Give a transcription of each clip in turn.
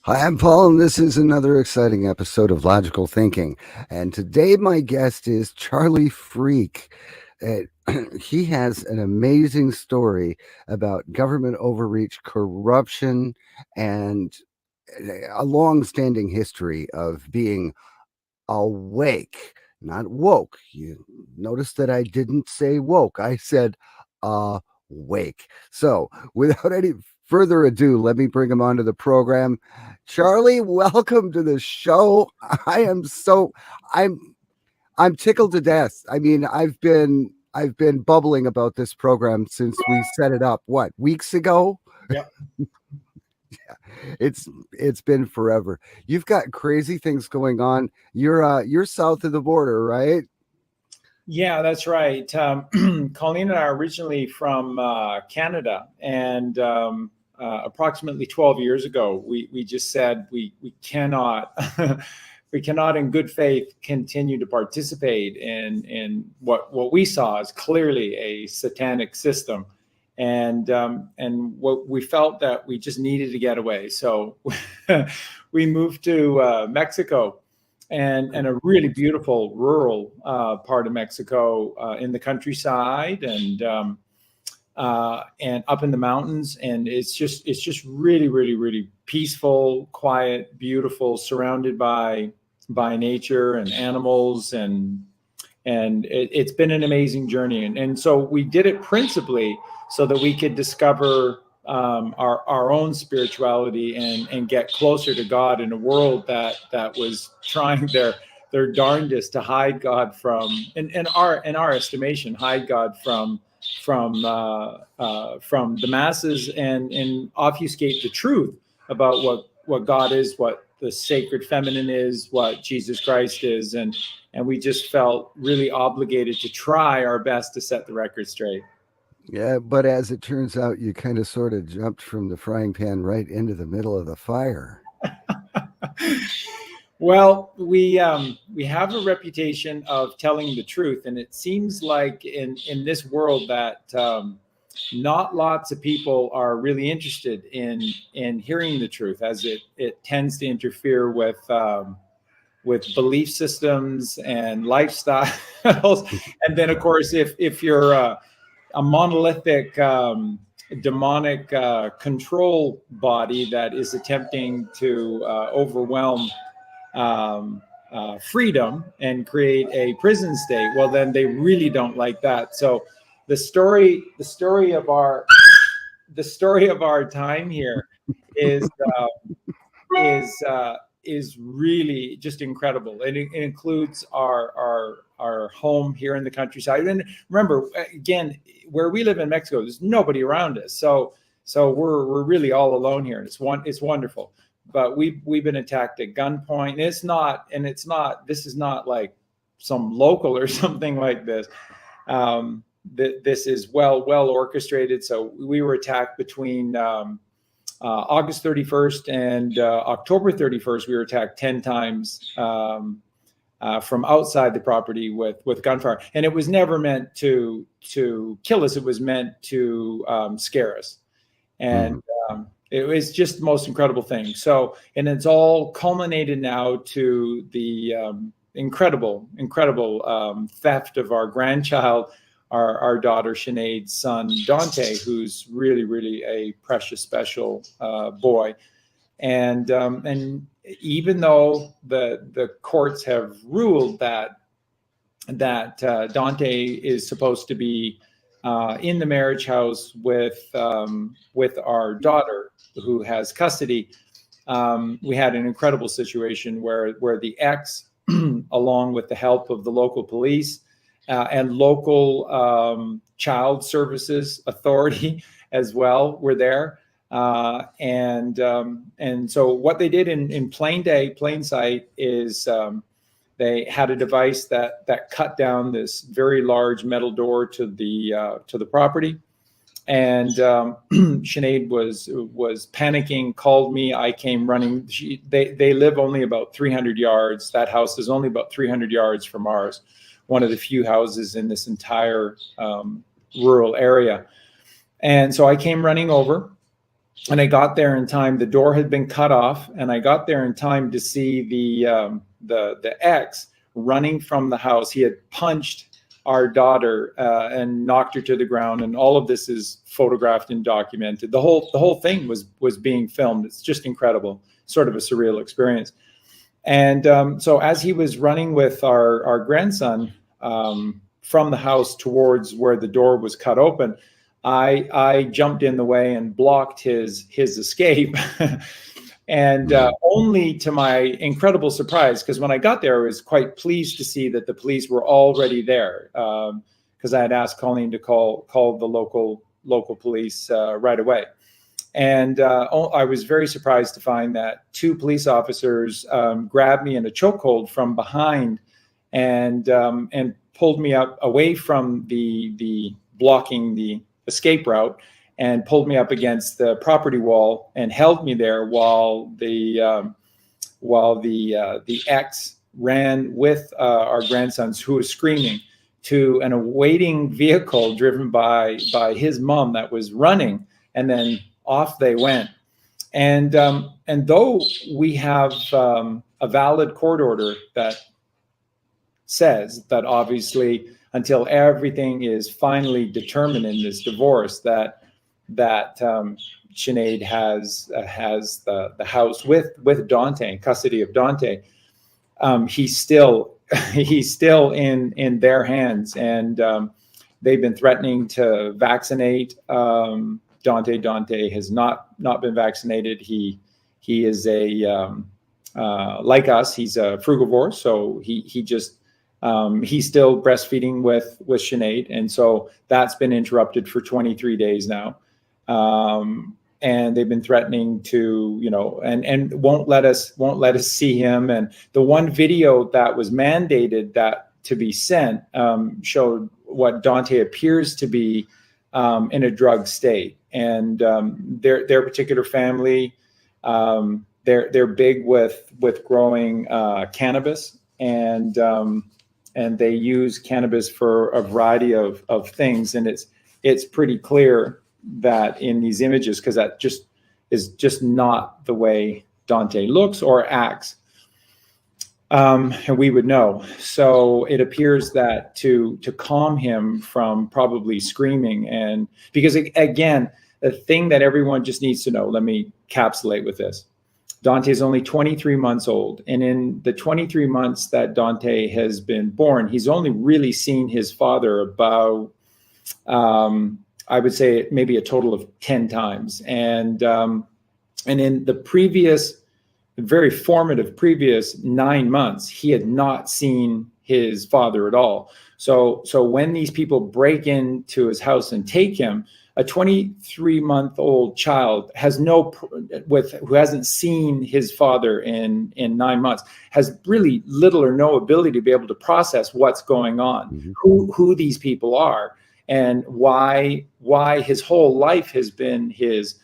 Hi, I'm Paul, and this is another exciting episode of Logical Thinking. And today, my guest is Charlie Freak. Uh, he has an amazing story about government overreach, corruption, and a long standing history of being awake, not woke. You notice that I didn't say woke, I said awake. So, without any further ado, let me bring him onto the program. Charlie, welcome to the show. I am so I'm I'm tickled to death. I mean, I've been bubbling about this program since we set it up. What, weeks ago? Yeah. It's been forever. You've got crazy things going on. You're south of the border, right? Yeah, that's right. Colleen and I are originally from Canada, and approximately 12 years ago, we just said we cannot we cannot in good faith continue to participate in what we saw as clearly a satanic system, and what we felt that we just needed to get away. So we moved to Mexico, and a really beautiful rural part of Mexico, in the countryside, and up in the mountains, and it's just really peaceful, quiet, beautiful, surrounded by nature and animals, and it's been an amazing journey, and so we did it principally so that we could discover our own spirituality and get closer to God in a world that was trying their darndest to hide God from, in our estimation, hide God from the masses, and obfuscate the truth about what God is, what the sacred feminine is, what Jesus Christ is, and we just felt really obligated to try our best to set the record straight. Yeah, but as it turns out, you kind of sort of jumped from the frying pan right into the middle of the fire. Well, we have a reputation of telling the truth, and it seems like in this world that not lots of people are really interested in hearing the truth, as it tends to interfere with belief systems and lifestyles. And then, of course, if you're a monolithic demonic control body that is attempting to overwhelm freedom and create a prison state, well, then they really don't like that. So the story of our time here is uh, is uh, is really just incredible. It includes our home here in the countryside. And remember, again, where we live in Mexico, there's nobody around us. So we're really all alone here, and it's wonderful. But we've been attacked at gunpoint. And it's not this is not like some local or something like this. This is well orchestrated. So we were attacked between August 31st and October 31st. We were attacked 10 times from outside the property with gunfire, and it was never meant to kill us. It was meant to scare us, and Mhm. it was just the most incredible thing. So, and it's all culminated now to the incredible theft of our grandchild, our daughter Sinead's son Dante, who's really a precious, special boy. And even though the courts have ruled that Dante is supposed to be in the marriage house with our daughter, who has custody, we had an incredible situation where the ex, along with the help of the local police and local child services authority as well, were there. And so what they did in plain sight, is they had a device that cut down this very large metal door to the property. And Sinead was panicking, called me. I came running. They live only about 300 yards. That house is only about 300 yards from ours, one of the few houses in this entire rural area. And so I came running over, and I got there in time. The door had been cut off, and I got there in time to see the ex running from the house. He had punched our daughter and knocked her to the ground, and all of this is photographed and documented. The whole thing was being filmed. It's just incredible, sort of a surreal experience. And so as he was running with our grandson from the house towards where the door was cut open, I jumped in the way and blocked his escape. And only to my incredible surprise, because when I got there, I was quite pleased to see that the police were already there, because I had asked Colleen to call the local police right away. And I was very surprised to find that two police officers grabbed me in a chokehold from behind and pulled me up away from the blocking the escape route, and pulled me up against the property wall and held me there while the ex ran with our grandsons, who was screaming, to an awaiting vehicle driven by his mom that was running, and then off they went. And though we have a valid court order that says that obviously until everything is finally determined in this divorce, that Sinead has the house with Dante, custody of Dante, he's still in their hands, and they've been threatening to vaccinate Dante. Dante has not been vaccinated. He is like us. He's a frugivore, so he's still breastfeeding with Sinead, and so that's been interrupted for 23 days now. And they've been threatening to, and won't let us see him. And the one video that was mandated that to be sent showed what Dante appears to be in a drug state. And their particular family, they're big with growing cannabis, and they use cannabis for a variety of things. And it's pretty clear that in these images, because that is just not the way Dante looks or acts, and we would know. So it appears that to calm him from probably screaming, and because again, the thing that everyone just needs to know, let me encapsulate with this. Dante is only 23 months old, and in the 23 months that Dante has been born, he's only really seen his father about I would say maybe a total of 10 times. And in the previous, very formative previous 9 months, he had not seen his father at all. So when these people break into his house and take him, a 23-month-old child who hasn't seen his father in 9 months, has really little or no ability to be able to process what's going on, mm-hmm. who these people are, and why his whole life has been his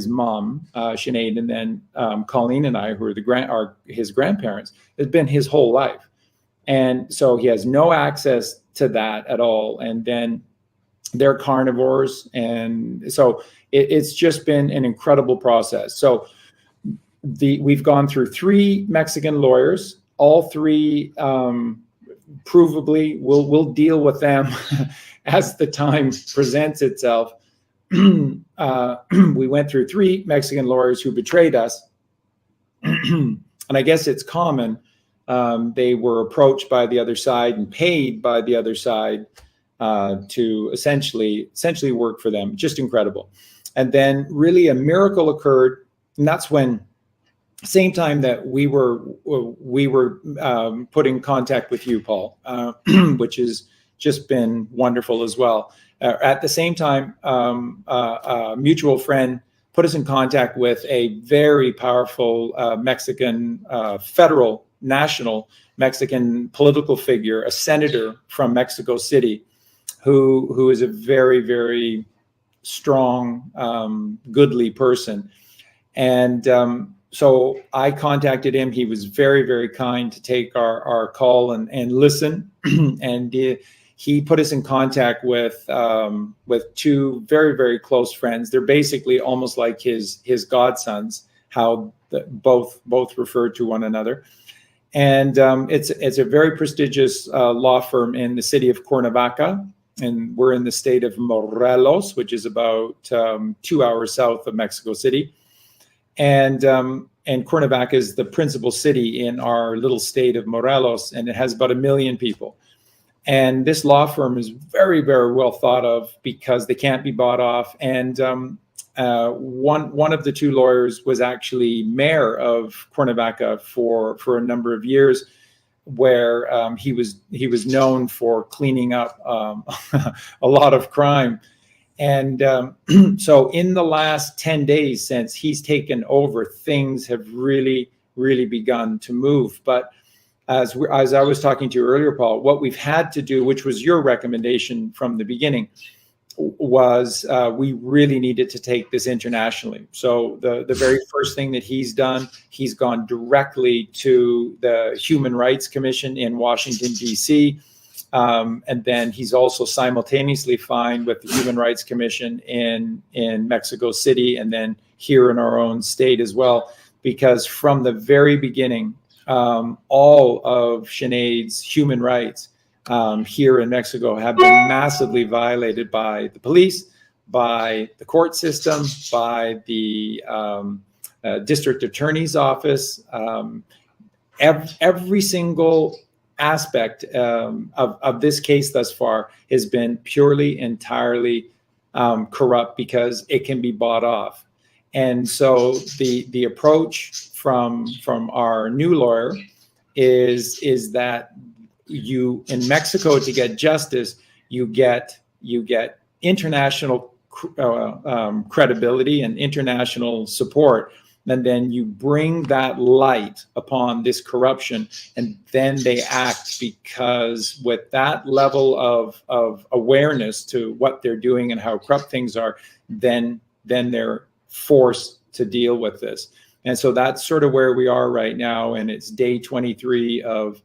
mom, Sinead, and then Colleen and I, who are his grandparents, has been his whole life. And so he has no access to that at all. And then they're carnivores. And so it's just been an incredible process. So we've gone through 3 Mexican lawyers, all 3 provably we'll deal with them as the time presents itself. We went through 3 Mexican lawyers who betrayed us. And I guess it's common. They were approached by the other side and paid by the other side to essentially work for them. Just incredible. And then really a miracle occurred. And that's when, same time that we were put in contact with you, Paul, which has just been wonderful as well. At the same time, a mutual friend put us in contact with a very powerful Mexican federal, national Mexican political figure, a senator from Mexico City, who is a very, very strong, goodly person. And so I contacted him. He was very, very kind to take our call and listen. And he put us in contact with two very, very close friends. They're basically almost like his godsons, how both refer to one another. And it's a very prestigious law firm in the city of Cuernavaca, and we're in the state of Morelos, which is about 2 hours south of Mexico City. And Cuernavaca is the principal city in our little state of Morelos, and it has about 1 million people. And this law firm is very, very well thought of because they can't be bought off. And one of the two lawyers was actually mayor of Cuernavaca for a number of years, where he was known for cleaning up a lot of crime. And so in the last 10 days since he's taken over, things have really, really begun to move. But as I was talking to you earlier, Paul, what we've had to do, which was your recommendation from the beginning, was we really needed to take this internationally. So the very first thing that he's done, he's gone directly to the Human Rights Commission in Washington, D.C., and then he's also simultaneously filed with the Human Rights Commission in Mexico City, and then here in our own state as well, because from the very beginning, all of Sinead's human rights here in Mexico have been massively violated by the police, by the court system, by the district attorney's office. Every single aspect of this case thus far has been purely, entirely corrupt because it can be bought off. And so the approach from our new lawyer is that you, in Mexico, to get justice, you get international credibility and international support, and then you bring that light upon this corruption, and then they act, because with that level of awareness to what they're doing and how corrupt things are, then they're forced to deal with this. And so that's sort of where we are right now, and it's day 23 of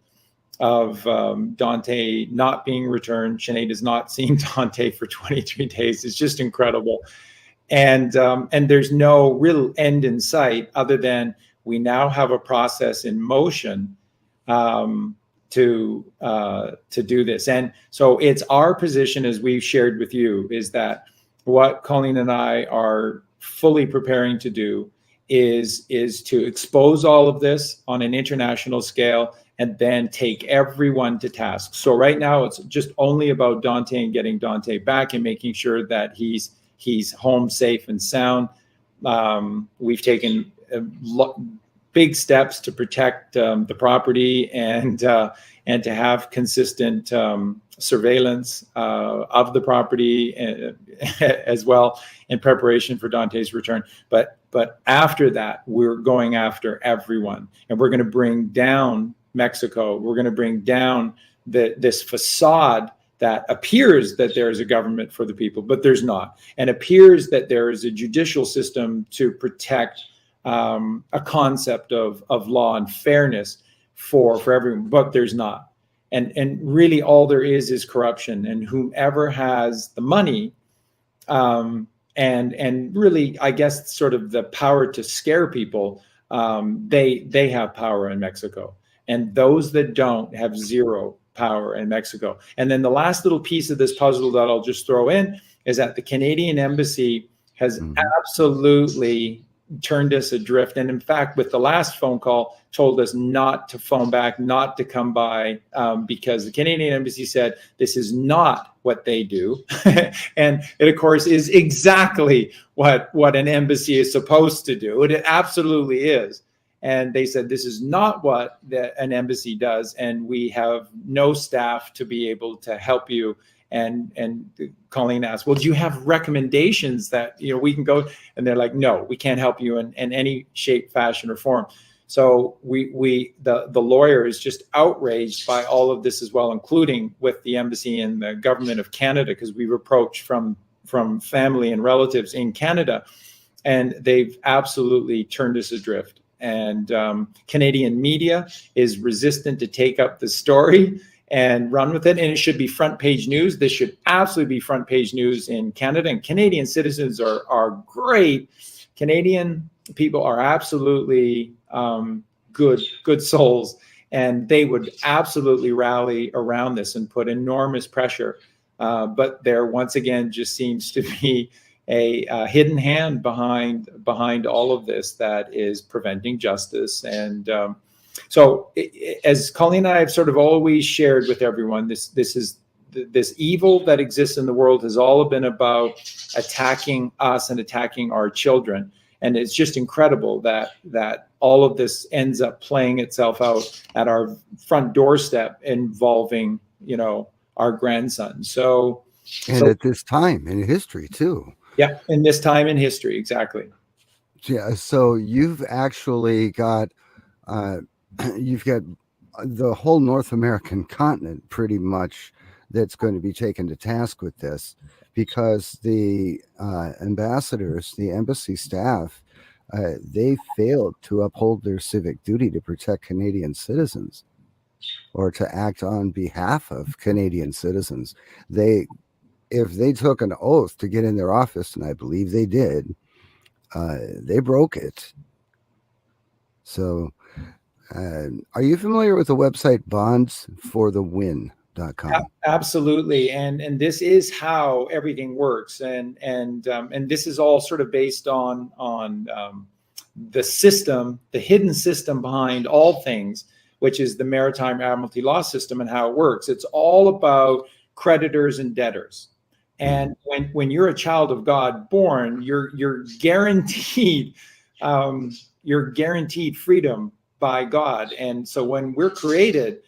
Dante not being returned. Sinead has not seen Dante for 23 days. It's just incredible. And there's no real end in sight, other than we now have a process in motion to do this. And so it's our position, as we've shared with you, is that what Colleen and I are fully preparing to do is to expose all of this on an international scale, and then take everyone to task. So right now it's just only about Dante and getting Dante back and making sure that he's home safe and sound. We've taken big steps to protect the property and to have consistent surveillance of the property as well, in preparation for Dante's return. But after that, we're going after everyone, and we're going to bring down Mexico. We're going to bring down this facade that appears that there is a government for the people, but there's not, and appears that there is a judicial system to protect a concept of law and fairness for everyone, but there's not. And really all there is corruption, and whomever has the money and really, I guess, sort of the power to scare people, they have power in Mexico. And those that don't have zero power in Mexico. And then the last little piece of this puzzle that I'll just throw in is that the Canadian embassy has absolutely turned us adrift. And in fact, with the last phone call, told us not to phone back, not to come by, because the Canadian embassy said this is not what they do. And it, of course, is exactly what an embassy is supposed to do. It absolutely is. And they said, this is not what an embassy does, and we have no staff to be able to help you. And Colleen asked, well, do you have recommendations that we can go? And they're like, no, we can't help you in any shape, fashion, or form. So the lawyer is just outraged by all of this as well, including with the embassy and the government of Canada, because we've approached from family and relatives in Canada, and they've absolutely turned us adrift. And Canadian media is resistant to take up the story, and run with it. And it should be front page news. This should absolutely be front page news in Canada. And Canadian citizens are great. Canadian people are absolutely good souls, and they would absolutely rally around this and put enormous pressure. But there, once again, just seems to be a hidden hand behind all of this that is preventing justice. And so, as Colleen and I have sort of always shared with everyone, this evil that exists in the world has all been about attacking us and attacking our children. And it's just incredible that all of this ends up playing itself out at our front doorstep, involving, our grandson. And at this time in history too. Yeah, in this time in history, exactly. Yeah. So you've actually got you've got the whole North American continent pretty much that's going to be taken to task with this, because the ambassadors, the embassy staff, they failed to uphold their civic duty to protect Canadian citizens, or to act on behalf of Canadian citizens. If they took an oath to get in their office, and I believe they did, they broke it. So, are you familiar with the website bondsforthewin.com? Absolutely, and this is how everything works, and this is all sort of based on the system, the hidden system behind all things, which is the Maritime Admiralty law system and how it works. It's all about creditors and debtors. And when you're a child of God born, you're guaranteed freedom by God. And so when we're created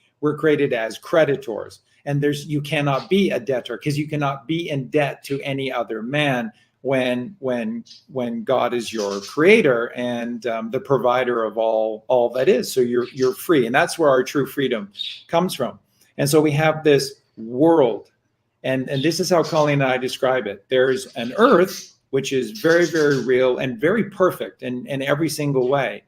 as creditors. And you cannot be a debtor, because you cannot be in debt to any other man when God is your creator and the provider of all that is. So you're free, and that's where our true freedom comes from. And so we have this world. And this is how Colleen and I describe it. There's an earth, which is very, very real and very perfect in every single way.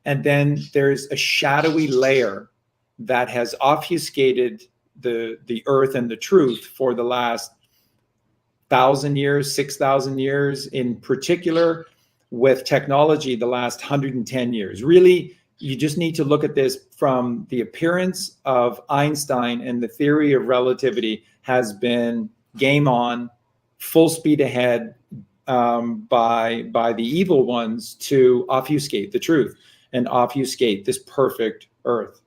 And then there's a shadowy layer that has obfuscated the earth and the truth for the last 1,000 years, 6,000 years, in particular with technology, the last 110 years. Really, you just need to look at this from the appearance of Einstein, and the theory of relativity has been game on, full speed ahead by the evil ones to obfuscate the truth and obfuscate this perfect earth.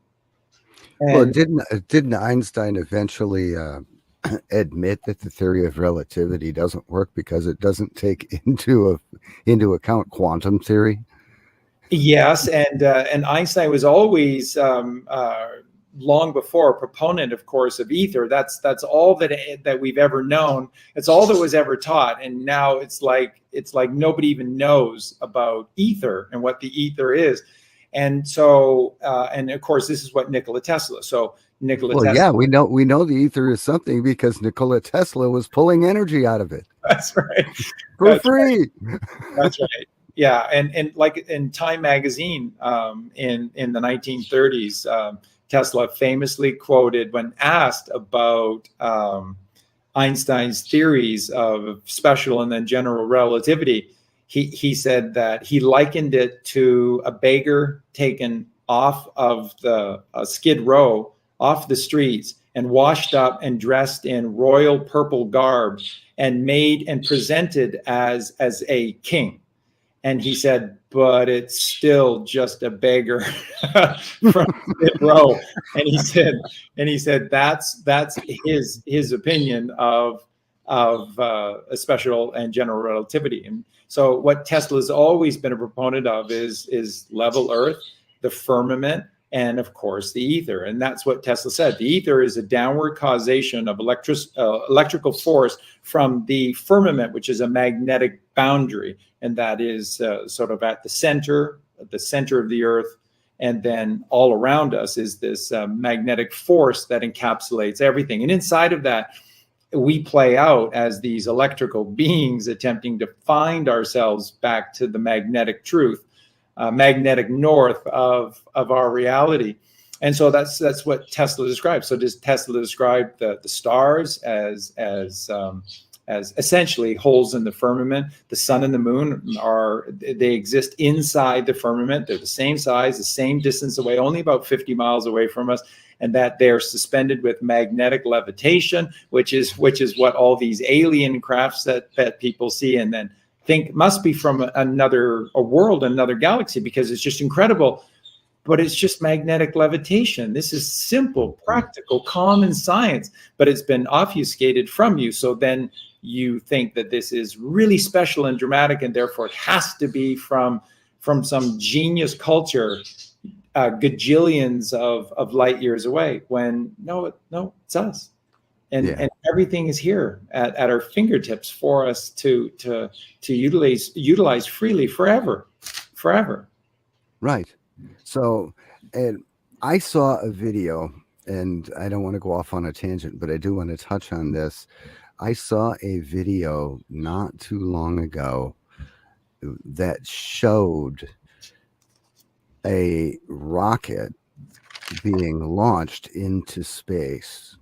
And, well, didn't Einstein eventually admit that the theory of relativity doesn't work because it doesn't take into account quantum theory? Yes, and Einstein was always long before a proponent, of course, of ether. That's all that we've ever known. It's all that was ever taught, and now it's like nobody even knows about ether and what the ether is. And so, and of course, this is what Nikola Tesla. So Tesla. Yeah, we know the ether is something because Nikola Tesla was pulling energy out of it. That's right. For free. Right. That's right. Yeah, and like in Time magazine in the 1930s, Tesla famously quoted, when asked about Einstein's theories of special and then general relativity, he said that he likened it to a beggar taken off of the Skid Row, off the streets, and washed up and dressed in royal purple garb and made and presented as a king. And he said, but it's still just a beggar from Skid Row. And he said that's his opinion of a special and general relativity. And so what Tesla's always been a proponent of is level Earth, the firmament, and of course the ether. And that's what Tesla said. The ether is a downward causation of electrical force from the firmament, which is a magnetic boundary. And that is sort of at the center of the Earth. And then all around us is this magnetic force that encapsulates everything. And inside of that, we play out as these electrical beings attempting to find ourselves back to the magnetic truth, magnetic north of our reality. And so that's what Tesla describes. So does Tesla describe the stars as essentially holes in the firmament? The sun and the moon they exist inside the firmament. They're the same size, the same distance away, only about 50 miles away from us, and that they're suspended with magnetic levitation, which is what all these alien crafts that people see and then think must be from a world, another galaxy, because it's just incredible. But it's just magnetic levitation. This is simple, practical, common science, but it's been obfuscated from you. So then you think that this is really special and dramatic, and therefore it has to be from some genius culture, gajillions of light years away. When no, it's us, and everything is here at our fingertips for us to utilize freely forever. Right. So, and I saw a video, and I don't want to go off on a tangent, but I do want to touch on this. I saw a video not too long ago that showed a rocket being launched into space.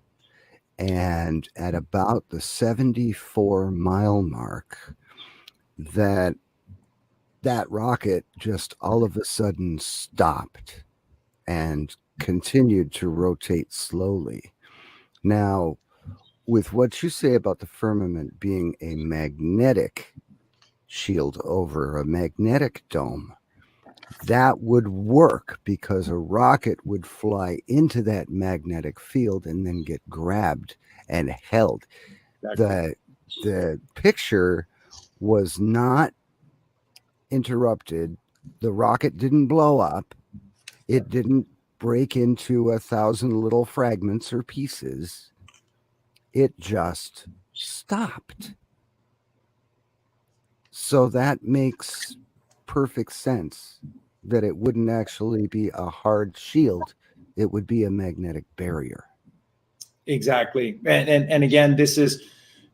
And at about the 74-mile mark, that rocket just all of a sudden stopped and continued to rotate slowly. Now, with what you say about the firmament being a magnetic shield over a magnetic dome, that would work because a rocket would fly into that magnetic field and then get grabbed and held. Exactly. The picture was not interrupted. The rocket didn't blow up. It didn't break into 1,000 little fragments or pieces. It just stopped. So that makes perfect sense that it wouldn't actually be a hard shield. It would be a magnetic barrier. Exactly. And again, this is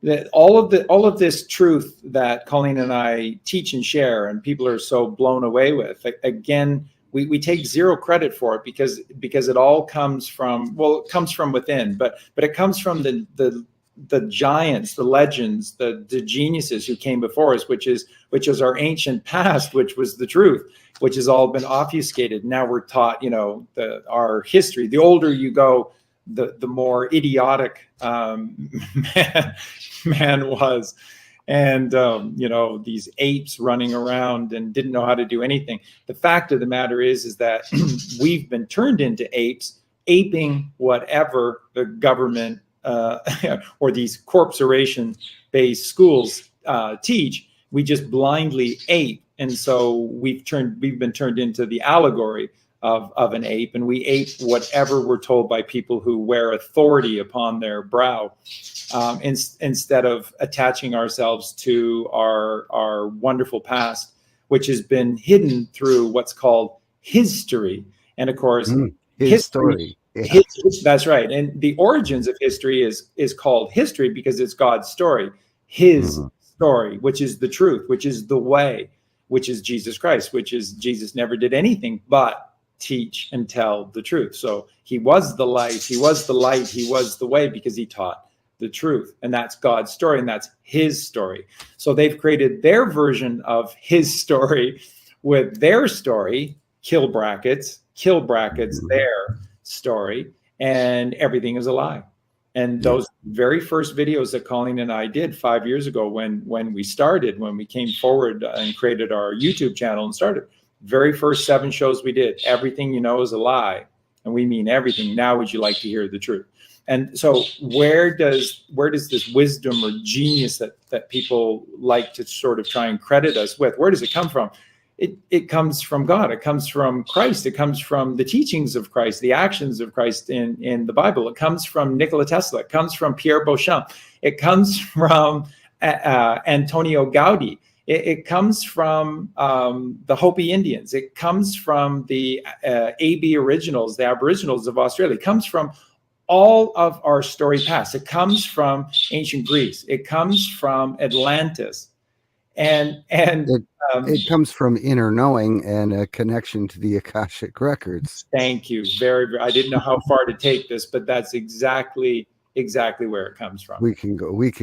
that all of this truth that Colleen and I teach and share, and people are so blown away with. Again, we take zero credit for it because it all comes from within, but it comes from the giants, the legends, the geniuses who came before us, which is our ancient past, which was the truth, which has all been obfuscated. Now we're taught, our history. The older you go, the more idiotic man was. And, these apes running around and didn't know how to do anything. The fact of the matter is that we've been turned into apes, aping whatever the government or these corporation-based schools teach. We just blindly ape. And so we've been turned into the allegory of an ape, and we ape whatever we're told by people who wear authority upon their brow, instead of attaching ourselves to our wonderful past, which has been hidden through what's called history. And of course, his story. Yeah. That's right. And the origins of history is called history because it's God's story, his story, which is the truth, which is the way, which is Jesus Christ, which is Jesus never did anything but teach and tell the truth. So he was the light, he was the light, he was the way, because he taught the truth. And that's God's story, and that's his story. So they've created their version of his story with their story, kill brackets, their story, and everything is a lie. And those very first videos that Colleen and I did 5 years ago when we came forward and created our YouTube channel and started, very first 7 shows we did, everything you know is a lie. And we mean everything. Now would you like to hear the truth? And so where does this wisdom or genius that people like to sort of try and credit us with, where does it come from? It comes from God. It comes from Christ. It comes from the teachings of Christ, the actions of Christ in the Bible. It comes from Nikola Tesla. It comes from Pierre Beauchamp. It comes from Antonio Gaudi. It comes from the Hopi Indians. It comes from the AB originals, the Aboriginals of Australia. It comes from all of our story past. It comes from ancient Greece. It comes from Atlantis. And It it comes from inner knowing and a connection to the Akashic records. thank you I didn't know how far to take this, but that's exactly where it comes from. We can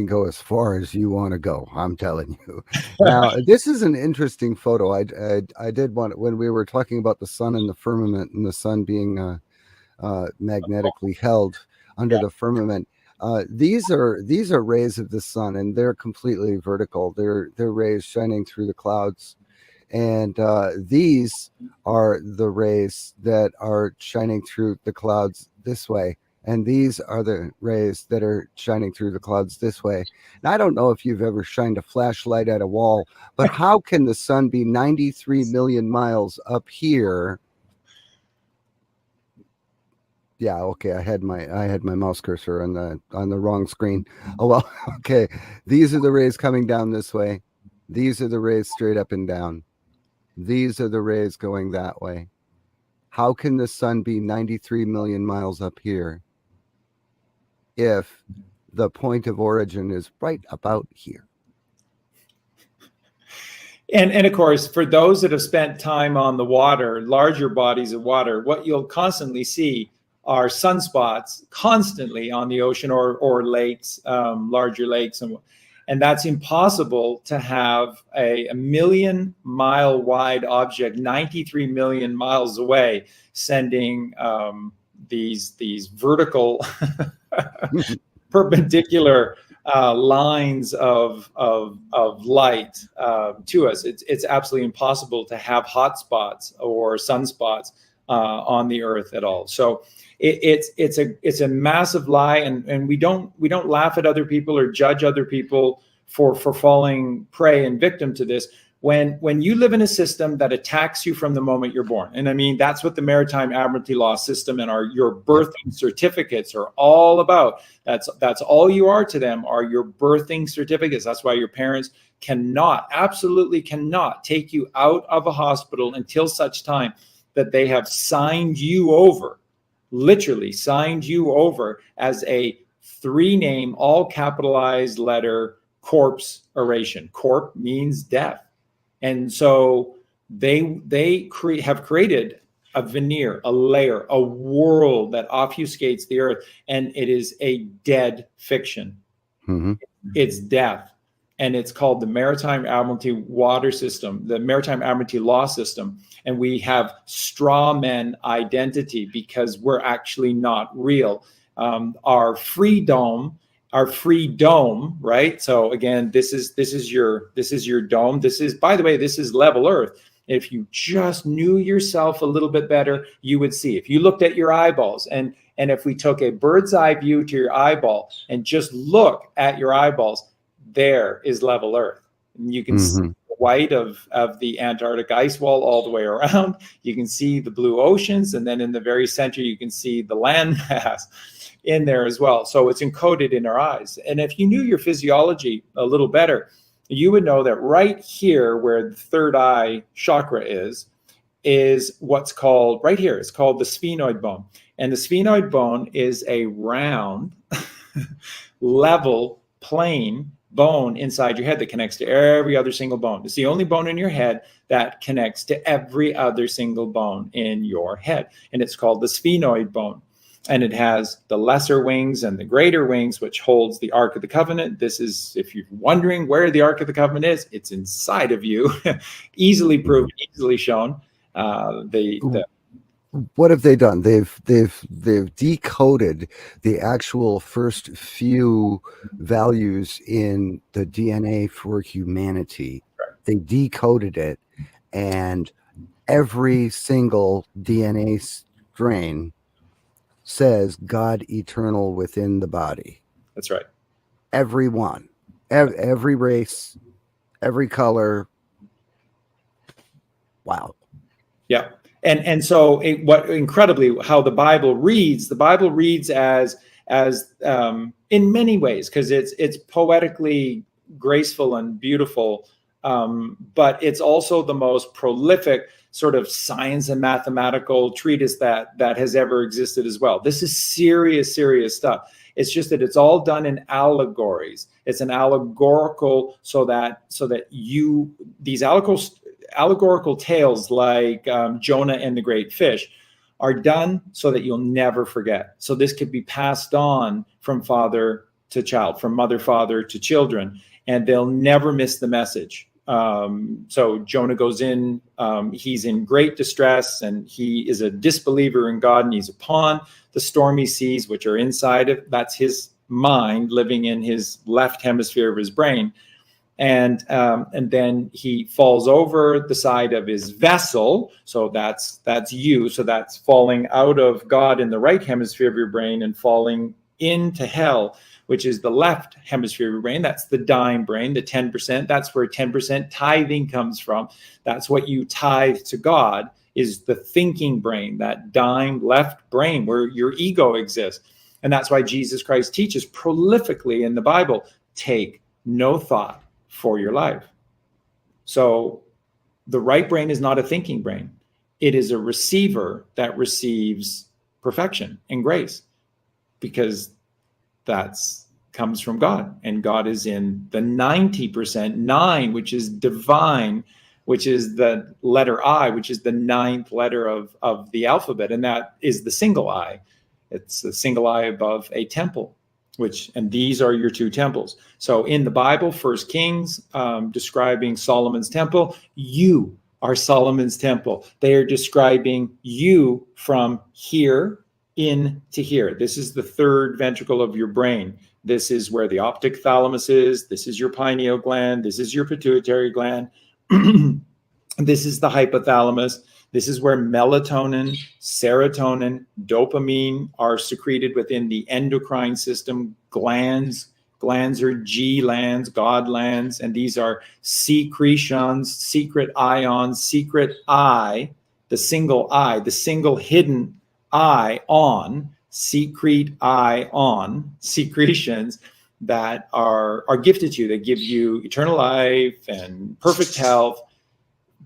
go as far as you want to go. I'm telling you. Now, this is an interesting photo. I did want, when we were talking about the sun and the firmament and the sun being magnetically held under the firmament. These are rays of the sun, and they're completely vertical. They're rays shining through the clouds, and these are the rays that are shining through the clouds this way. And these are the rays that are shining through the clouds this way. And I don't know if you've ever shined a flashlight at a wall, but how can the sun be 93 million miles up here? Yeah, okay. I had my mouse cursor on the wrong screen. Oh well, okay. These are the rays coming down this way. These are the rays straight up and down. These are the rays going that way. How can the sun be 93 million miles up here if the point of origin is right about here? And of course, for those that have spent time on the water, larger bodies of water, what you'll constantly see are sunspots constantly on the ocean or lakes, larger lakes. And that's impossible to have a million mile wide object 93 million miles away sending these vertical perpendicular lines of light to us. It's absolutely impossible to have hot spots or sunspots on the earth at all. So it's a massive lie, and we don't laugh at other people or judge other people for falling prey and victim to this. When you live in a system that attacks you from the moment you're born, and I mean that's what the Maritime Admiralty Law system and your birthing certificates are all about. That's all you are to them, are your birthing certificates. That's why your parents absolutely cannot take you out of a hospital until such time that they have signed you over, literally signed you over as a 3-name, all capitalized letter corpse oration. Corp means death. And so they have created a veneer, a layer, a world that obfuscates the earth, and it is a dead fiction. Mm-hmm. It's death. And it's called the Maritime Admiralty Water System, the Maritime Admiralty Law System. And we have straw men identity because we're actually not real. Our free dome, right? So again, this is your dome. This is, by the way, this is level Earth. If you just knew yourself a little bit better, you would see. If you looked at your eyeballs, and if we took a bird's eye view to your eyeball and just look at your eyeballs, there is level Earth. And you can see the white of the Antarctic ice wall all the way around. You can see the blue oceans, and then in the very center, you can see the landmass in there as well. So it's encoded in our eyes. And if you knew your physiology a little better, you would know that right here where the third eye chakra is what's called, right here, it's called the sphenoid bone. And the sphenoid bone is a round, level, plane bone inside your head that connects to every other single bone. It's the only bone in your head that connects to every other single bone in your head. And it's called the sphenoid bone. And it has the lesser wings and the greater wings, which holds the Ark of the Covenant. This is, if you're wondering where the Ark of the Covenant is, it's inside of you. Easily proven, easily shown. What have they done? They've decoded the actual first few values in the DNA for humanity. Right. They decoded it, and every single DNA strain says God eternal within the body. That's right. Every one, every race, every color. Wow. Yeah. And so what incredibly how the Bible reads as in many ways, because it's poetically graceful and beautiful, but it's also the most prolific sort of science and mathematical treatise that has ever existed as well. This is serious stuff. It's just that it's all done in allegories. It's an allegorical, so that these allegorical tales like Jonah and the great fish are done so that you'll never forget. So this could be passed on from father to child, from mother, father to children, and they'll never miss the message. So Jonah goes in, he's in great distress, and he is a disbeliever in God, and he's upon the stormy seas, which are inside of, that's his mind living in his left hemisphere of his brain. And then he falls over the side of his vessel. So that's you. So that's falling out of God in the right hemisphere of your brain and falling into hell, which is the left hemisphere of your brain. That's the dime brain, the 10%. That's where 10% tithing comes from. That's what you tithe to God, is the thinking brain, that dime left brain where your ego exists. And that's why Jesus Christ teaches prolifically in the Bible, take no thought for your life. So the right brain is not a thinking brain. It is a receiver that receives perfection and grace, because that's comes from God, and God is in the 90%, 9, which is divine, which is the letter I, which is the 9th letter of the alphabet, and that is the single I. It's the single I above a temple, and these are your 2 temples. So in the Bible, 1 Kings, describing Solomon's temple, you are Solomon's temple. They are describing you from here into here. This is the 3rd ventricle of your brain. This is where the optic thalamus is. This is your pineal gland. This is your pituitary gland. This is the hypothalamus. This is where melatonin, serotonin, dopamine are secreted within the endocrine system. Glands are G-lands, God-lands, and these are secretions, secret ions, secret I, the single hidden ion, secrete ion, secretions that are gifted to you, that give you eternal life and perfect health.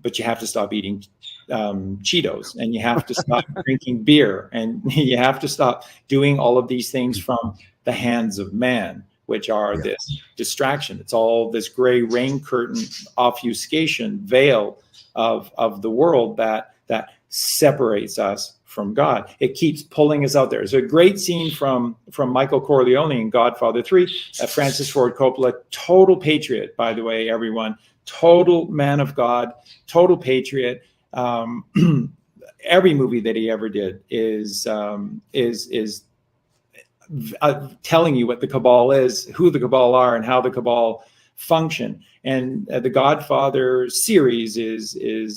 But you have to stop eating Cheetos, and you have to stop drinking beer, and you have to stop doing all of these things from the hands of man, which are this distraction. It's all this gray rain curtain obfuscation veil of the world that separates us from God. It keeps pulling us out there. There's a great scene from Michael Corleone in Godfather 3. Francis Ford Coppola, total patriot, by the way, everyone. Total man of God, total patriot. Every movie that he ever did is telling you what the cabal is, who the cabal are, and how the cabal function. And the Godfather series is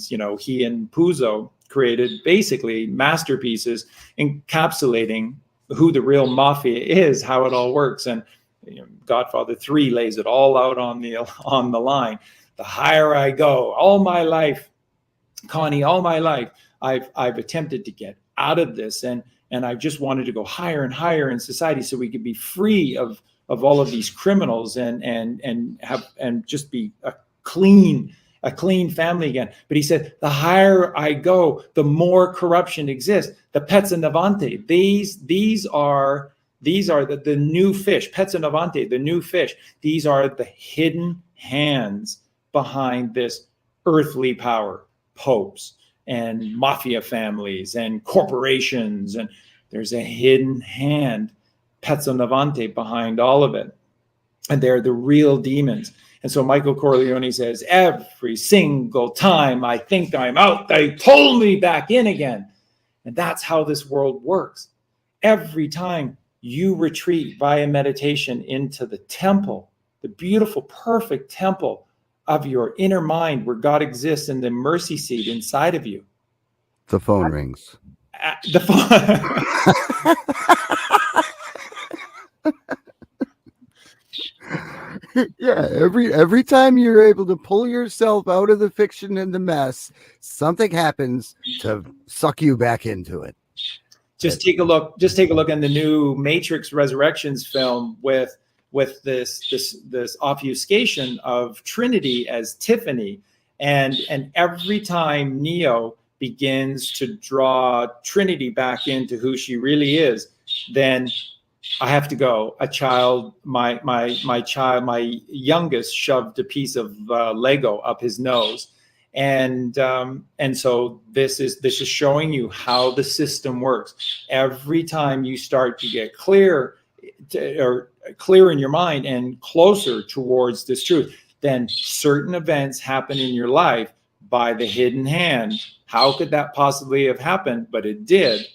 he and Puzo created basically masterpieces encapsulating who the real mafia is, how it all works. And Godfather 3 lays it all out on the line. The higher I go, all my life, Connie, all my life, I've attempted to get out of this, and I've just wanted to go higher and higher in society so we could be free of all of these criminals and just be a clean family again. But he said, the higher I go, the more corruption exists. The pezza novante, these are the new fish, pezza novante, the new fish. These are the hidden hands behind this earthly power, popes and mafia families and corporations, and there's a hidden hand, pezzo novante, behind all of it, and they're the real demons. And so Michael Corleone says, every single time I think I'm out, they pull me back in again. And that's how this world works. Every time you retreat via meditation into the temple, the beautiful, perfect temple of your inner mind, where God exists in the mercy seat inside of you. The phone rings. The phone. Yeah, every time you're able to pull yourself out of the fiction and the mess, something happens to suck you back into it. Just take a look in the new Matrix Resurrections film with this obfuscation of Trinity as Tiffany, and every time Neo begins to draw Trinity back into who she really is, then I have to go. A child, my youngest shoved a piece of Lego up his nose, and so this is showing you how the system works. Every time you start to get clear in your mind and closer towards this truth, then certain events happen in your life by the hidden hand. How could that possibly have happened? But it did.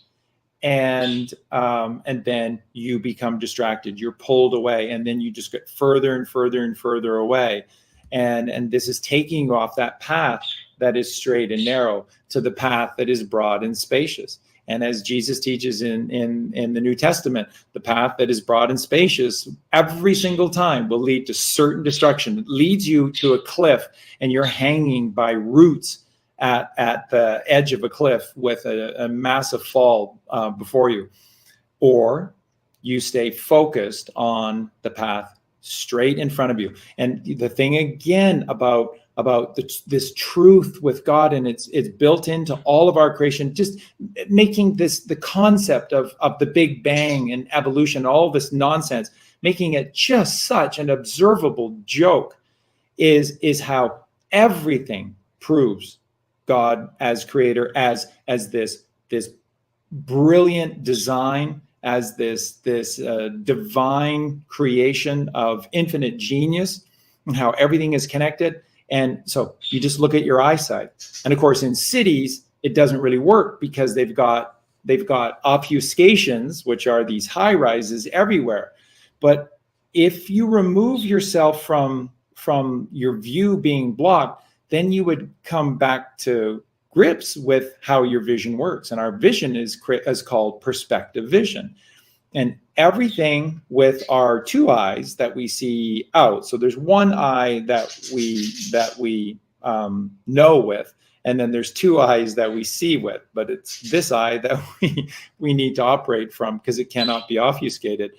And then you become distracted. You're pulled away, and then you just get further and further and further away. And this is taking you off that path that is straight and narrow to the path that is broad and spacious. And as Jesus teaches in the New Testament, the path that is broad and spacious every single time will lead to certain destruction. It leads you to a cliff, and you're hanging by roots at the edge of a cliff with a massive fall before you. Or you stay focused on the path straight in front of you. And the thing again about this truth with God, and it's built into all of our creation, just making this the concept of the Big Bang and evolution, all this nonsense, making it just such an observable joke, is how everything proves God as creator, as this brilliant design, as this divine creation of infinite genius, and how everything is connected. And so you just look at your eyesight. And of course, in cities, it doesn't really work because they've got obfuscations, which are these high rises everywhere. But if you remove yourself from your view being blocked, then you would come back to grips with how your vision works. And our vision is called perspective vision. And everything with our two eyes that we see out. So there's one eye that we know with, and then there's two eyes that we see with. But it's this eye that we need to operate from because it cannot be obfuscated.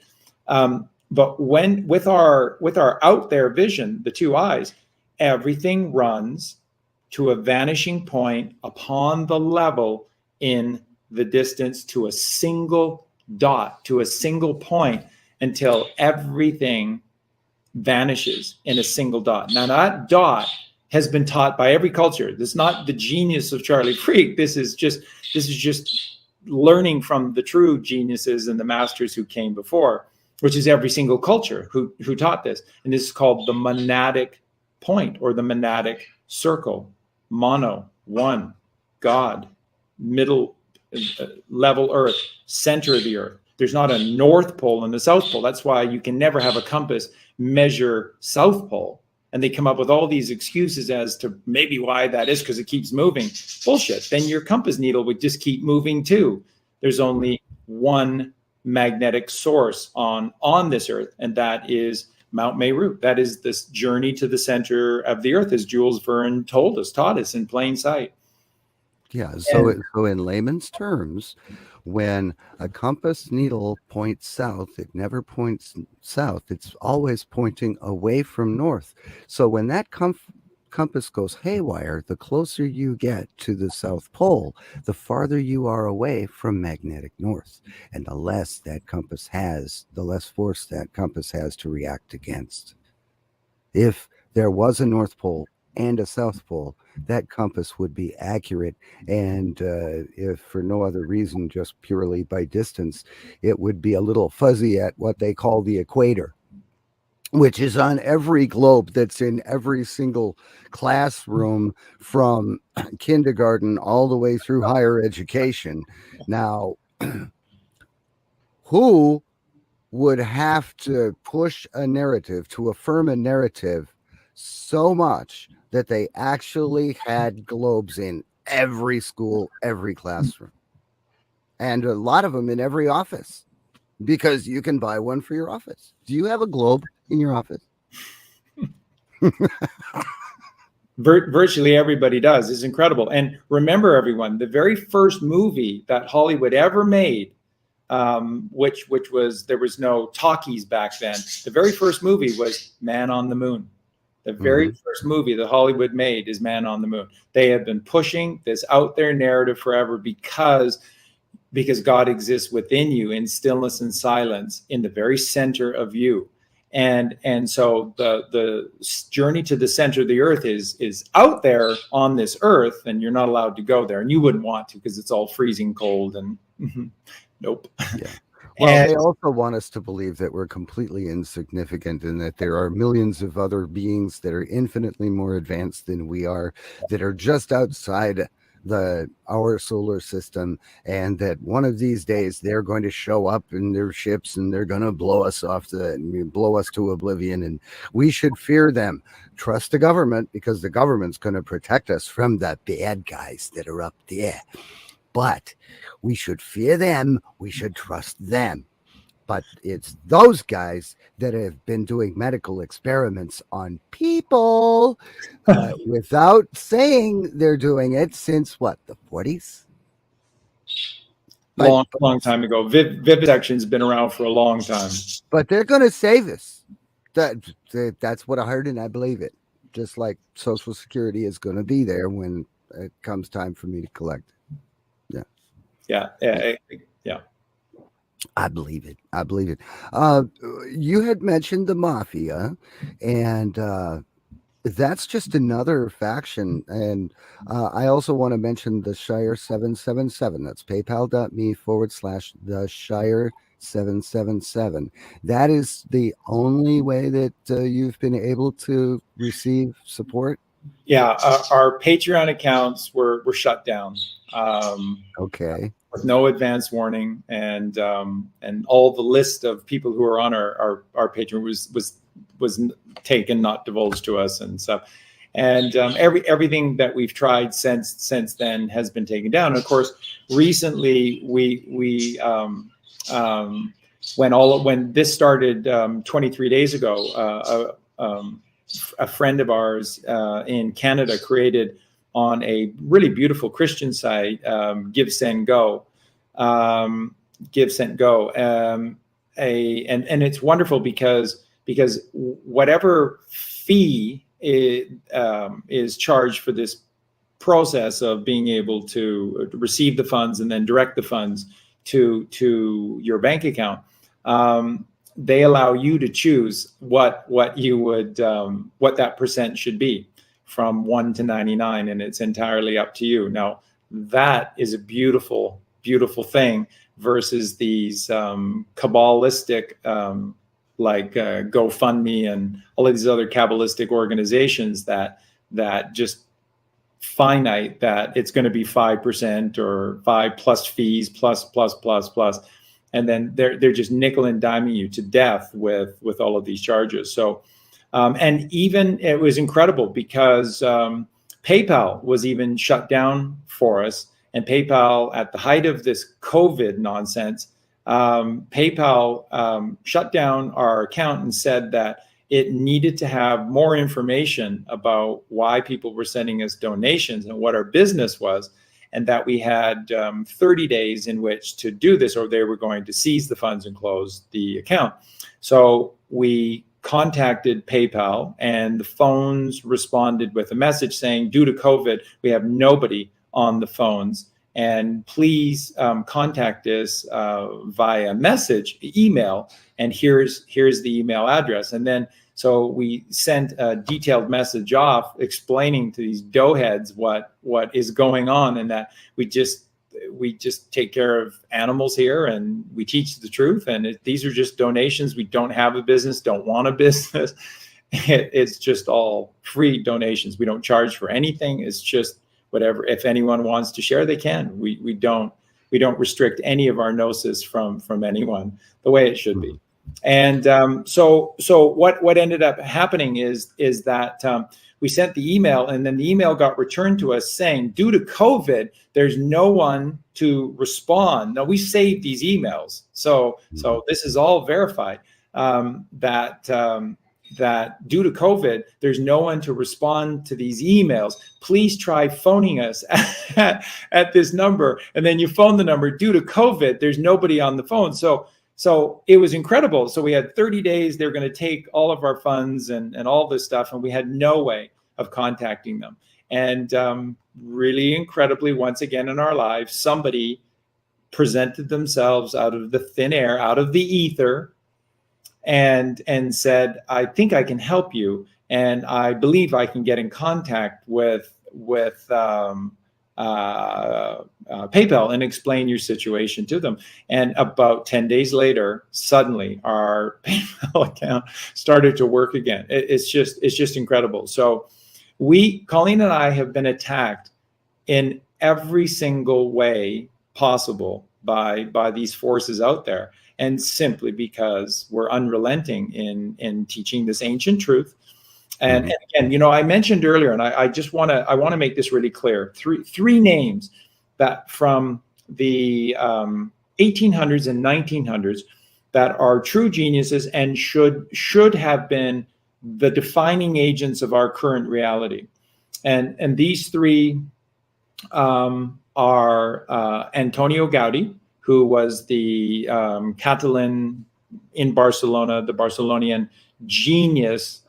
But with our out there vision, the two eyes, everything runs to a vanishing point upon the level in the distance to a single dot, to a single point, until everything vanishes in a single dot. Now that dot has been taught by every culture. This is not the genius of Charlie Freak. This is just learning from the true geniuses and the masters who came before, which is every single culture who taught this. And this is called the monadic point, or the monadic circle. Mono, one, God, middle level earth, center of the earth. There's not a North Pole and the South Pole. That's why you can never have a compass measure South Pole. And they come up with all these excuses as to maybe why that is, because it keeps moving. Bullshit. Then your compass needle would just keep moving too. There's only one magnetic source on this earth, and that is Mount Meru. That is this journey to the center of the earth, as Jules Verne taught us in plain sight. Yeah. So in layman's terms, when a compass needle points south, it never points south. It's always pointing away from north. So when that compass goes haywire, the closer you get to the South Pole, the farther you are away from magnetic north, and the less force that compass has to react against. If there was a North Pole and a South Pole, that compass would be accurate, and if for no other reason, just purely by distance, it would be a little fuzzy at what they call the equator, which is on every globe that's in every single classroom from kindergarten all the way through higher education. Now, who would have to push a narrative, to affirm a narrative so much that they actually had globes in every school, every classroom, and a lot of them in every office, because you can buy one for your office? Do you have a globe in your office? Virtually everybody does. It's incredible. And remember, everyone, the very first movie that Hollywood ever made, which was, there was no talkies back then. The very first movie was Man on the Moon. The very first movie that Hollywood made is Man on the Moon. They have been pushing this out there narrative forever because God exists within you in stillness and silence in the very center of you. And so the journey to the center of the earth is out there on this earth, and you're not allowed to go there, and you wouldn't want to because it's all freezing cold and nope. Yeah. Well, they also want us to believe that we're completely insignificant and that there are millions of other beings that are infinitely more advanced than we are, that are just outside our solar system, and that one of these days they're going to show up in their ships and they're going to blow us to oblivion, and we should fear them. Trust the government, because the government's going to protect us from the bad guys that are up there. But we should fear them. We should trust them. But it's those guys that have been doing medical experiments on people without saying they're doing it since what, the 40s? Long time ago. Vivisection's been around for a long time. But they're going to save us. That's what I heard, and I believe it. Just like Social Security is going to be there when it comes time for me to collect. Yeah. I believe it. You had mentioned the mafia, and that's just another faction. And I also want to mention the Shire 777. That's paypal.me/the Shire 777. That is the only way that you've been able to receive support. Yeah, our Patreon accounts were shut down. Okay. With no advance warning, and all the list of people who are on our Patreon was taken, not divulged to us, and stuff. And everything that we've tried since then has been taken down. And of course, recently when this started 23 days ago, a friend of ours in Canada created on a really beautiful Christian site, Give Send Go, and it's wonderful because whatever fee is charged for this process of being able to receive the funds and then direct the funds to your bank account, they allow you to choose what that percent should be, from 1 to 99, and it's entirely up to you. Now, that is a beautiful, beautiful thing versus these Kabbalistic, like GoFundMe and all of these other Kabbalistic organizations that just finite that it's going to be 5% or 5 plus fees plus, and then they're just nickel and diming you to death with all of these charges. So. And even it was incredible because PayPal was even shut down for us. And PayPal, at the height of this COVID nonsense, PayPal shut down our account and said that it needed to have more information about why people were sending us donations and what our business was, and that we had 30 days in which to do this, or they were going to seize the funds and close the account. So we contacted PayPal, and the phones responded with a message saying, due to COVID, we have nobody on the phones, and please contact us via email, and here's the email address. And then so we sent a detailed message off explaining to these doughheads what is going on, and that we just take care of animals here, and we teach the truth, and these are just donations. We don't have a business, don't want a business. It's just all free donations. We don't charge for anything. It's just whatever. If anyone wants to share, they can. We don't restrict any of our gnosis from anyone, the way it should be. And so what ended up happening is that we sent the email, and then the email got returned to us saying, due to COVID, there's no one to respond. Now, we saved these emails, so this is all verified, that due to COVID, there's no one to respond to these emails. Please try phoning us at this number. And then you phone the number. Due to COVID, there's nobody on the phone. So So it was incredible. So we had 30 days. They were going to take all of our funds and all this stuff, and we had no way of contacting them. And really incredibly, once again in our lives, somebody presented themselves out of the thin air, out of the ether, and said, I think I can help you, and I believe I can get in contact with PayPal and explain your situation to them. And about 10 days later, suddenly our PayPal account started to work again. It's just incredible. So Colleen and I have been attacked in every single way possible by these forces out there. And simply because we're unrelenting in teaching this ancient truth. And again, I mentioned earlier, and I want to make this really clear. Three names that from the 1800s and 1900s that are true geniuses and should have been the defining agents of our current reality. And these three are Antonio Gaudi, who was the Catalan in Barcelona, the Barcelonian genius,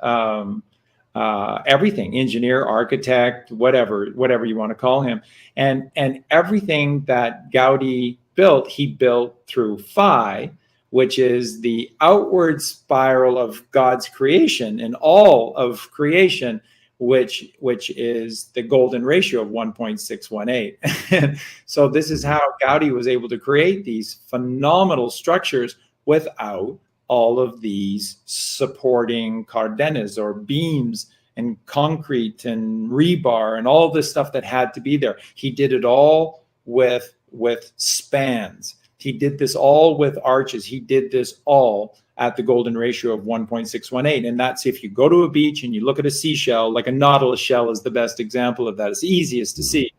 everything, engineer, architect, whatever you want to call him. And everything that Gaudi built, he built through phi, which is the outward spiral of God's creation and all of creation, which is the golden ratio of 1.618. So this is how Gaudi was able to create these phenomenal structures without all of these supporting cardenas or beams and concrete and rebar and all this stuff that had to be there. He did it all with spans. He did this all with arches. He did this all at the golden ratio of 1.618. And that's if you go to a beach and you look at a seashell, like a nautilus shell is the best example of that. It's the easiest to see.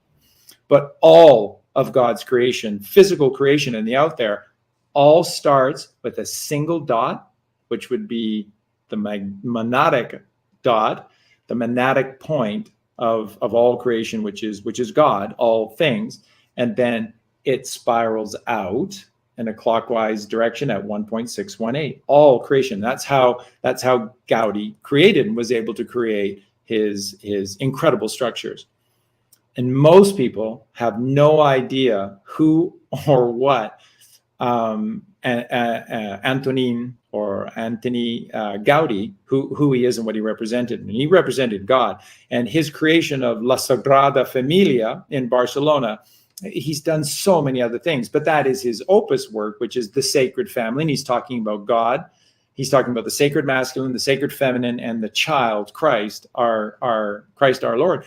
But all of God's creation, physical creation in the out there, all starts with a single dot, which would be the monadic dot, the monadic point of all creation, which is God, all things. And then it spirals out in a clockwise direction at 1.618, all creation. That's how Gaudi created and was able to create his incredible structures. And most people have no idea who or what Anthony Gaudi, who he is and what he represented. And he represented God. And his creation of La Sagrada Familia in Barcelona, he's done so many other things, but that is his opus work, which is the sacred family. And he's talking about God. He's talking about the sacred masculine, the sacred feminine, and the child, Christ, our Lord.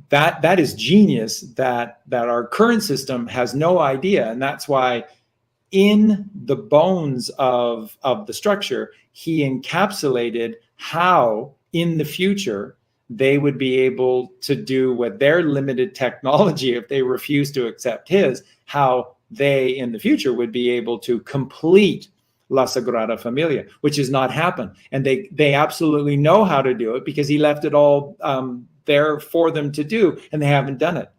That is genius that our current system has no idea. And that's why in the bones of the structure, he encapsulated how in the future they would be able to do what their limited technology, if they refuse to accept his, how they in the future would be able to complete La Sagrada Familia, which has not happened. And they absolutely know how to do it because he left it all there for them to do, and they haven't done it.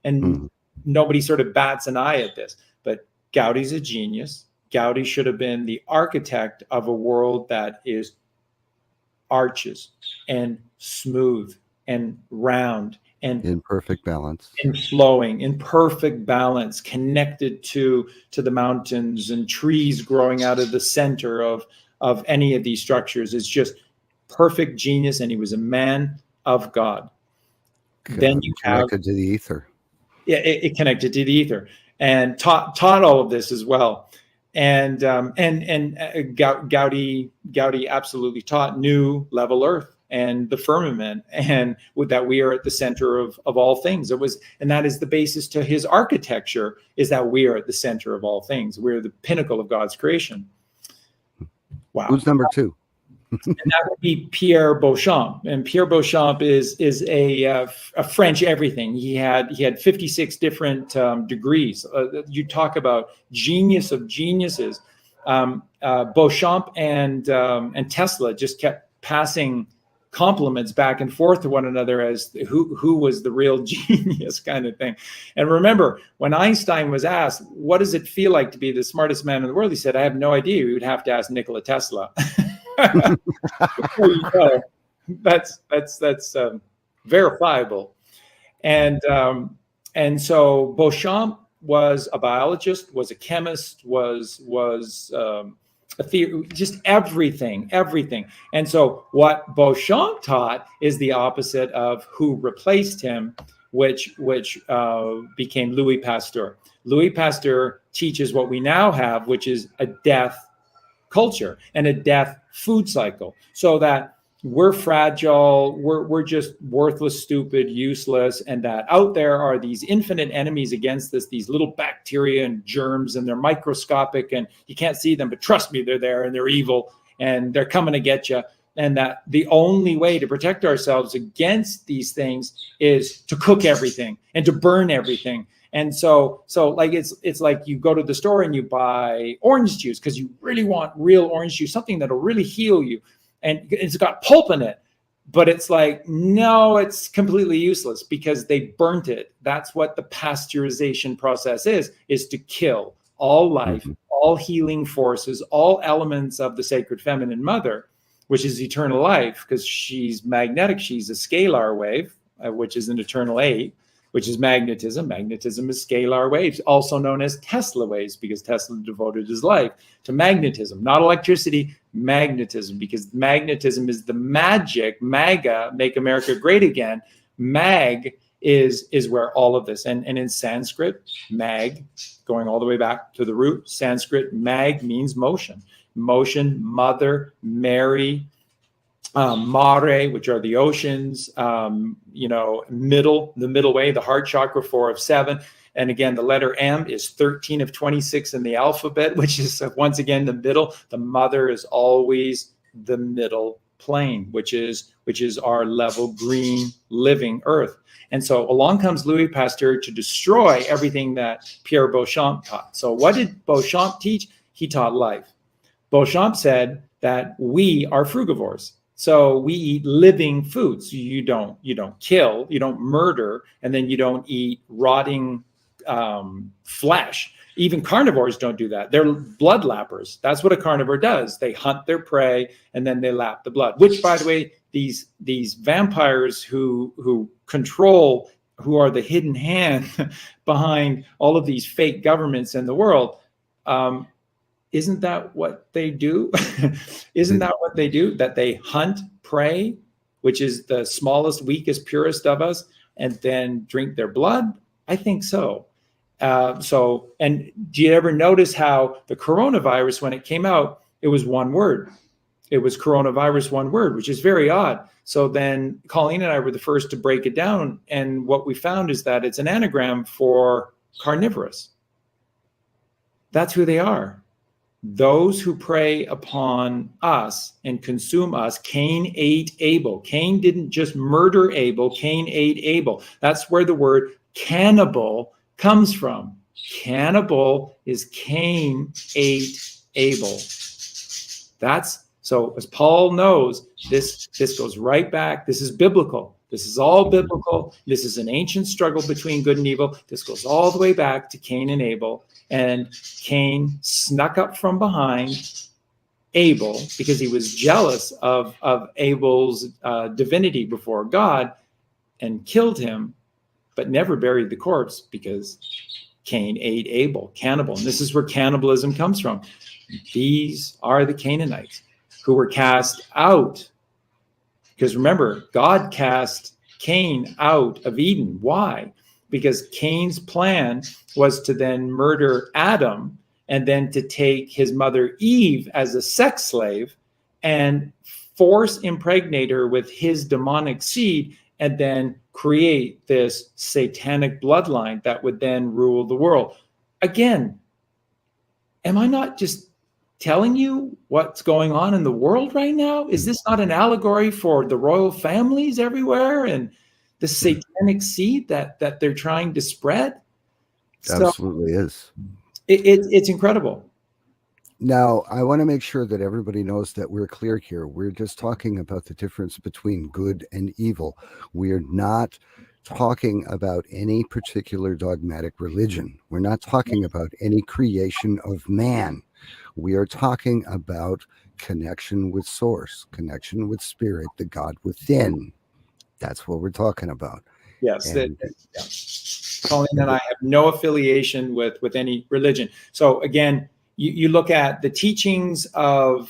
And nobody sort of bats an eye at this. But Gaudi's a genius. Gaudi should have been the architect of a world that is arches and smooth and round and in perfect balance, and flowing in perfect balance, connected to the mountains and trees growing out of the center of any of these structures. It's just perfect genius, and he was a man of God. Then you connected to the ether. Yeah, it connected to the ether and taught all of this as well. And Gaudi absolutely taught, knew level earth and the firmament, and with that we are at the center of all things. And that is the basis to his architecture, is that we are at the center of all things. We're the pinnacle of God's creation. Wow. Who's number two? And that would be Pierre Beauchamp. And Pierre Beauchamp is a French everything. He had 56 different degrees. You talk about genius of geniuses. Beauchamp and Tesla just kept passing compliments back and forth to one another as who was the real genius kind of thing. And remember, when Einstein was asked, what does it feel like to be the smartest man in the world? He said, I have no idea. We would have to ask Nikola Tesla. Before you know, that's verifiable. And so Beauchamp was a biologist, was a chemist, was a theory, just everything. And so what Beauchamp taught is the opposite of who replaced him, which became Louis Pasteur. Louis Pasteur teaches what we now have, which is a death culture and a death food cycle, so that we're fragile, we're just worthless, stupid, useless, and that out there are these infinite enemies against us, these little bacteria and germs, and they're microscopic and you can't see them, but trust me, they're there and they're evil and they're coming to get you. And that the only way to protect ourselves against these things is to cook everything and to burn everything. And so like it's like you go to the store and you buy orange juice because you really want real orange juice, something that'll really heal you. And it's got pulp in it, but it's like, no, it's completely useless because they burnt it. That's what the pasteurization process is to kill all life, all healing forces, all elements of the sacred feminine mother, which is eternal life, because she's magnetic. She's a scalar wave, which is an eternal 8, which is magnetism. Magnetism is scalar waves, also known as Tesla waves, because Tesla devoted his life to magnetism, not electricity, magnetism, because magnetism is the magic, MAGA, make America great again. Mag is where all of this, and in Sanskrit, mag, going all the way back to the root, Sanskrit, mag means motion. Motion, mother, Mary, mare, which are the oceans, the middle way, the heart chakra, 4 of 7. And again, the letter M is 13 of 26 in the alphabet, which is once again the middle. The mother is always the middle plane, which is our level green living earth. And so along comes Louis Pasteur to destroy everything that Pierre Beauchamp taught. So what did Beauchamp teach? He taught life. Beauchamp said that we are frugivores. So we eat living foods. You don't kill, you don't murder, and then you don't eat rotting flesh. Even carnivores don't do that. They're blood lappers. That's what a carnivore does. They hunt their prey and then they lap the blood. Which, by the way, these vampires who control, who are the hidden hand behind all of these fake governments in the world, isn't that what they do? Isn't that what they do? That they hunt prey, which is the smallest, weakest, purest of us, and then drink their blood? I think so. And do you ever notice how the coronavirus, when it came out, it was one word. It was coronavirus, one word, which is very odd. So then Colleen and I were the first to break it down. And what we found is that it's an anagram for carnivorous. That's who they are. Those who prey upon us and consume us. Cain ate Abel. Cain didn't just murder Abel. Cain ate Abel. That's where the word cannibal comes from. Cannibal is Cain ate Abel. So as Paul knows, this goes right back. This is biblical. This is all biblical. This is an ancient struggle between good and evil. This goes all the way back to Cain and Abel. And Cain snuck up from behind Abel because he was jealous of Abel's divinity before God and killed him, but never buried the corpse because Cain ate Abel, cannibal. And this is where cannibalism comes from. These are the Canaanites who were cast out. Because remember, God cast Cain out of Eden. Why? Because Cain's plan was to then murder Adam and then to take his mother Eve as a sex slave and force impregnate her with his demonic seed and then create this satanic bloodline that would then rule the world. Again, am I not just telling you what's going on in the world right now? Is this not an allegory for the royal families everywhere and the satanic seed that they're trying to spread? Absolutely is. It's incredible. Now, I want to make sure that everybody knows that we're clear here. We're just talking about the difference between good and evil. We're not talking about any particular dogmatic religion. We're not talking about any creation of man. We are talking about connection with source, connection with spirit, the God within. That's what we're talking about. Yes, that, And yeah. Colleen and I have no affiliation with any religion. So again, you look at the teachings of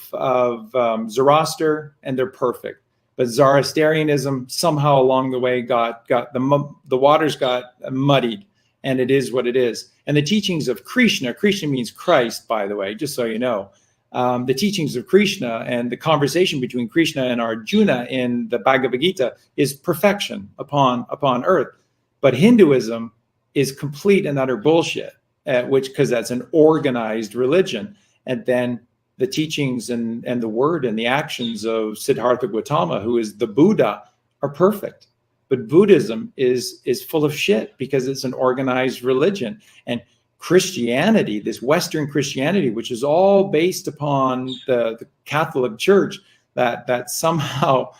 Zoroaster, and they're perfect. But Zoroastrianism somehow along the way got the waters got muddied, and it is what it is. And the teachings of Krishna means Christ, by the way, just so you know. The teachings of Krishna and the conversation between Krishna and Arjuna in the Bhagavad Gita is perfection upon earth. But Hinduism is complete and utter bullshit, because that's an organized religion. And then the teachings and the word and the actions of Siddhartha Gautama, who is the Buddha, are perfect. But Buddhism is full of shit because it's an organized religion. And Christianity, this Western Christianity, which is all based upon the Catholic Church, that somehow,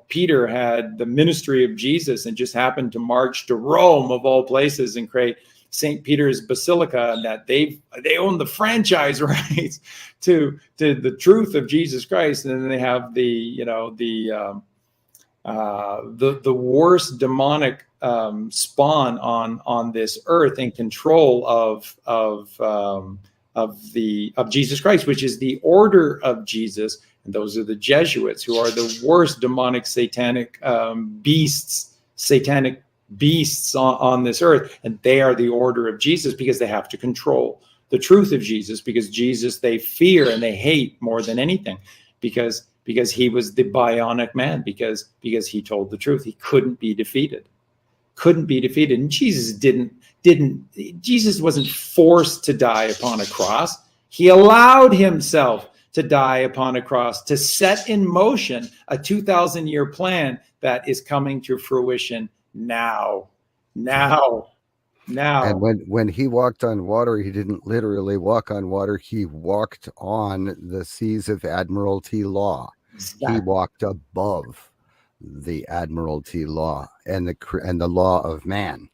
Peter had the ministry of Jesus and just happened to march to Rome of all places and create St. Peter's Basilica, and that they own the franchise rights to the truth of Jesus Christ. And then they have the worst demonic spawn on this earth in control of Jesus Christ, which is the order of Jesus. And those are the Jesuits, who are the worst demonic satanic beasts on this earth. And they are the order of Jesus because they have to control the truth of Jesus, because Jesus they fear and they hate more than anything, because he was the bionic man, because he told the truth. He couldn't be defeated. And Jesus wasn't forced to die upon a cross. He allowed himself to die upon a cross to set in motion a 2,000-year plan that is coming to fruition now. And when he walked on water, he didn't literally walk on water. He walked on the seas of Admiralty law. Exactly. He walked above the Admiralty law and the law of man,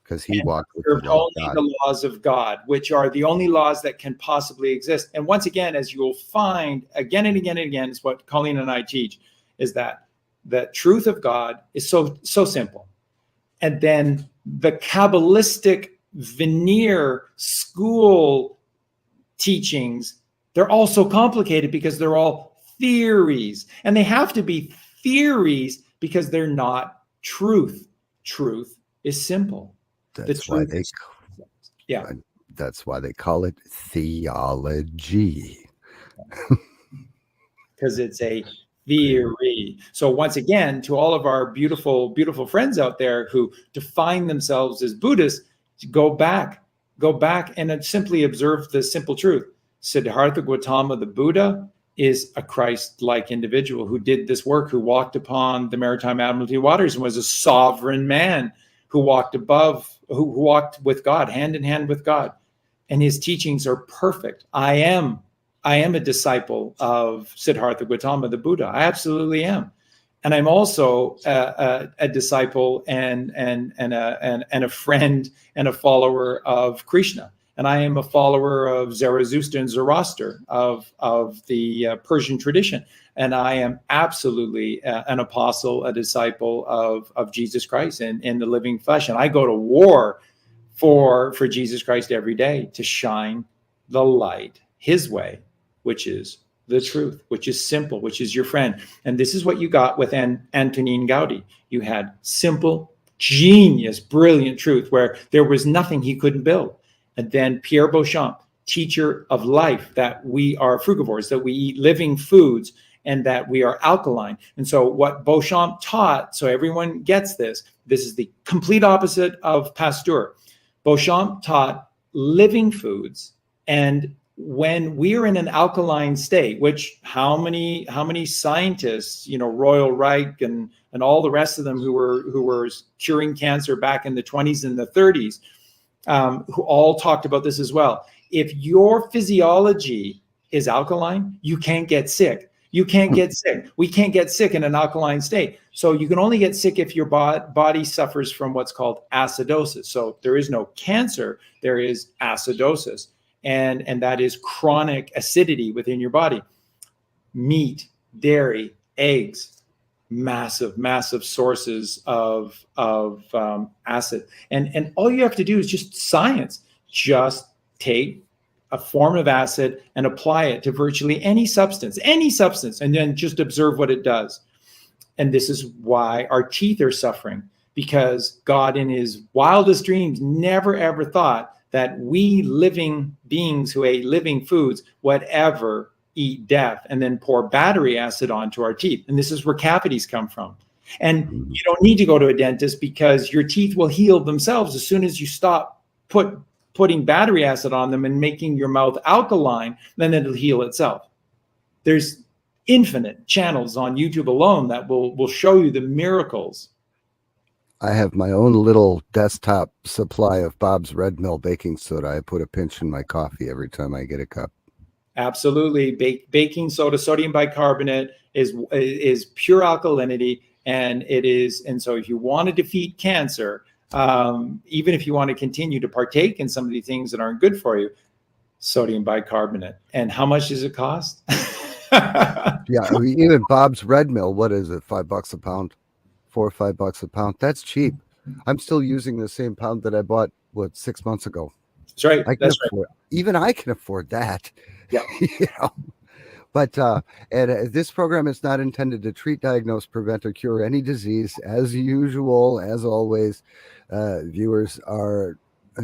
because he walked with the law only the laws of God, which are the only laws that can possibly exist. And once again, as you will find again and again and again, is what Colleen and I teach, is that the truth of God is so simple. And then the Kabbalistic veneer school teachings, they're all so complicated because they're all theories. And they have to be theories because they're not truth. Truth is simple. That's why they call it theology. Because it's a theory. So once again, to all of our beautiful, beautiful friends out there who define themselves as Buddhists, go back and simply observe the simple truth. Siddhartha Gautama, the Buddha, is a Christ-like individual who did this work, who walked upon the maritime Admiralty waters and was a sovereign man who walked with God, hand in hand with God. And his teachings are perfect. I am a disciple of Siddhartha Gautama, the Buddha. I absolutely am. And I'm also a disciple and a friend and a follower of Krishna. And I am a follower of Zarathustra and Zoroaster of the Persian tradition. And I am absolutely an apostle, a disciple of Jesus Christ in the living flesh. And I go to war for Jesus Christ every day to shine the light his way, which is the truth, which is simple, which is your friend. And this is what you got with Antonin Gaudi. You had simple, genius, brilliant truth where there was nothing he couldn't build. And then Pierre Beauchamp, teacher of life, that we are frugivores, that we eat living foods, and that we are alkaline. And so what Beauchamp taught, so everyone gets this is the complete opposite of Pasteur. Beauchamp taught living foods, and when we're in an alkaline state, which how many scientists, Royal Reich and all the rest of them who were curing cancer back in the 20s and the 30s, who all talked about this as well. if your physiology is alkaline, you can't get sick. You can't get sick. We can't get sick in an alkaline state. So you can only get sick if your body suffers from what's called acidosis. So there is no cancer, there is acidosis. And that is chronic acidity within your body. Meat, dairy, eggs, massive sources of acid. And all you have to do is just science. Just take a form of acid and apply it to virtually any substance, and then just observe what it does. And this is why our teeth are suffering, because God in his wildest dreams never ever thought that we living beings who ate living foods would ever eat death and then pour battery acid onto our teeth. And this is where cavities come from. And you don't need to go to a dentist, because your teeth will heal themselves as soon as you stop putting battery acid on them and making your mouth alkaline. Then it'll heal itself. There's infinite channels on YouTube alone that will show you the miracles. I have my own little desktop supply of Bob's Red Mill baking soda. I put a pinch in my coffee every time I get a cup. Absolutely. Baking soda, sodium bicarbonate is pure alkalinity. And so if you want to defeat cancer, even if you want to continue to partake in some of the things that aren't good for you, sodium bicarbonate. And how much does it cost? Yeah, I mean, even Bob's Red Mill, what is it, $5 a pound? $4 or $5 a pound? That's cheap. I'm still using the same pound that I bought 6 months ago. That's right. Even I can afford that. Yeah. You know? But this program is not intended to treat, diagnose, prevent, or cure any disease. As usual, as always, viewers are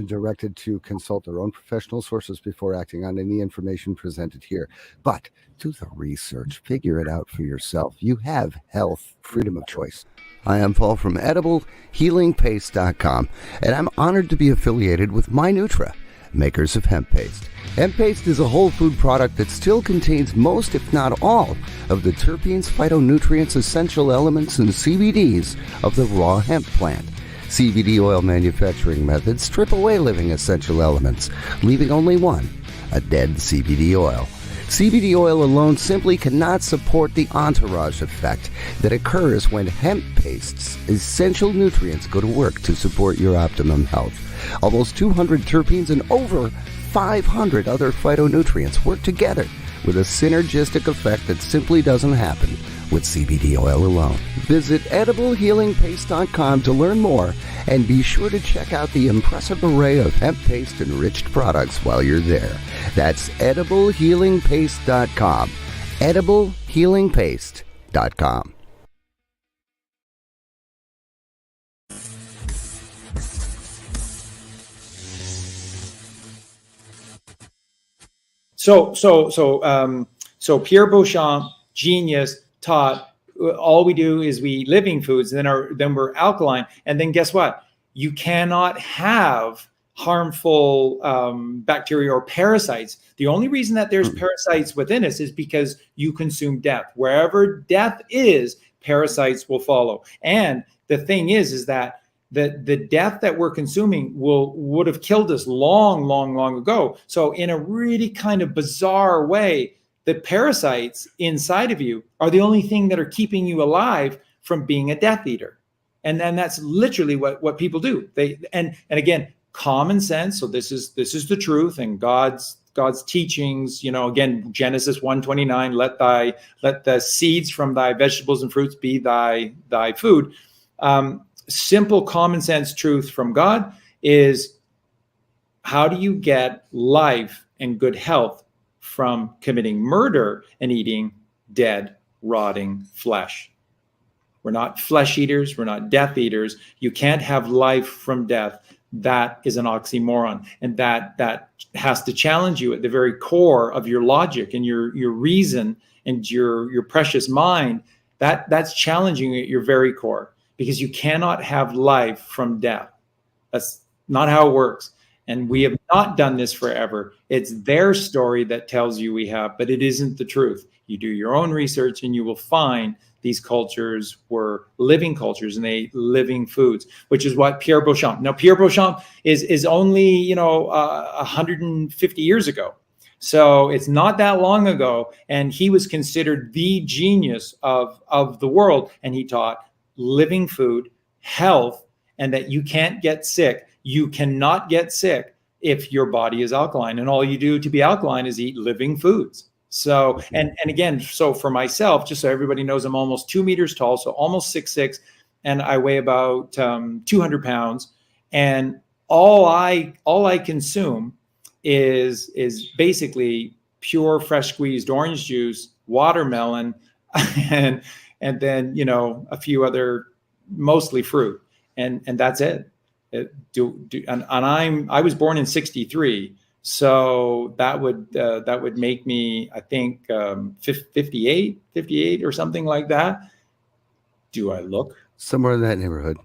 directed to consult their own professional sources before acting on any information presented here. But do the research. Figure it out for yourself. You have health, freedom of choice. I am Paul from EdibleHealingPaste.com, and I'm honored to be affiliated with MyNutra, makers of hemp paste. Hemp paste is a whole food product that still contains most, if not all, of the terpenes, phytonutrients, essential elements, and CBDs of the raw hemp plant. CBD oil manufacturing methods strip away living essential elements, leaving only one, a dead CBD oil. CBD oil alone simply cannot support the entourage effect that occurs when hemp paste's essential nutrients go to work to support your optimum health. Almost 200 terpenes and over 500 other phytonutrients work together with a synergistic effect that simply doesn't happen with CBD oil alone. Visit EdibleHealingPaste.com to learn more, and be sure to check out the impressive array of hemp paste enriched products while you're there. That's EdibleHealingPaste.com. EdibleHealingPaste.com. So Pierre Beauchamp, genius, taught all we do is we eat living foods, and then we're alkaline. And then guess what? You cannot have harmful bacteria or parasites. The only reason that there's parasites within us is because you consume death. Wherever death is, parasites will follow. And the thing is that the death that we're consuming would have killed us long ago. So in a really kind of bizarre way, the parasites inside of you are the only thing that are keeping you alive from being a Death Eater. And then that's literally what people do. And again, common sense. So this is the truth, and God's teachings, again, Genesis 1:29, let the seeds from thy vegetables and fruits be thy food. Simple common sense truth from God is, how do you get life and good health from committing murder and eating dead, rotting flesh? We're not flesh eaters. We're not death eaters. You can't have life from death. That is an oxymoron. And that has to challenge you at the very core of your logic and your reason and your precious mind. That's challenging you at your very core, because you cannot have life from death. That's not how it works. And we have not done this forever. It's their story that tells you we have, but it isn't the truth. You do your own research and you will find these cultures were living cultures and they living foods, which is what Pierre Beauchamp. Now, Pierre Beauchamp is only 150 years ago. So it's not that long ago, and he was considered the genius of the world. And he taught living food, health, and that you can't get sick. You cannot get sick if your body is alkaline, and all you do to be alkaline is eat living foods. So, and again, so for myself, just so everybody knows, I'm almost 2 meters tall, so almost 6'6", and I weigh about 200 pounds, and all I consume is basically pure fresh squeezed orange juice, watermelon, and then a few other, mostly fruit, and that's it. I was born in '63, so that would make me, I think, 58 or something like that. Do I look somewhere in that neighborhood?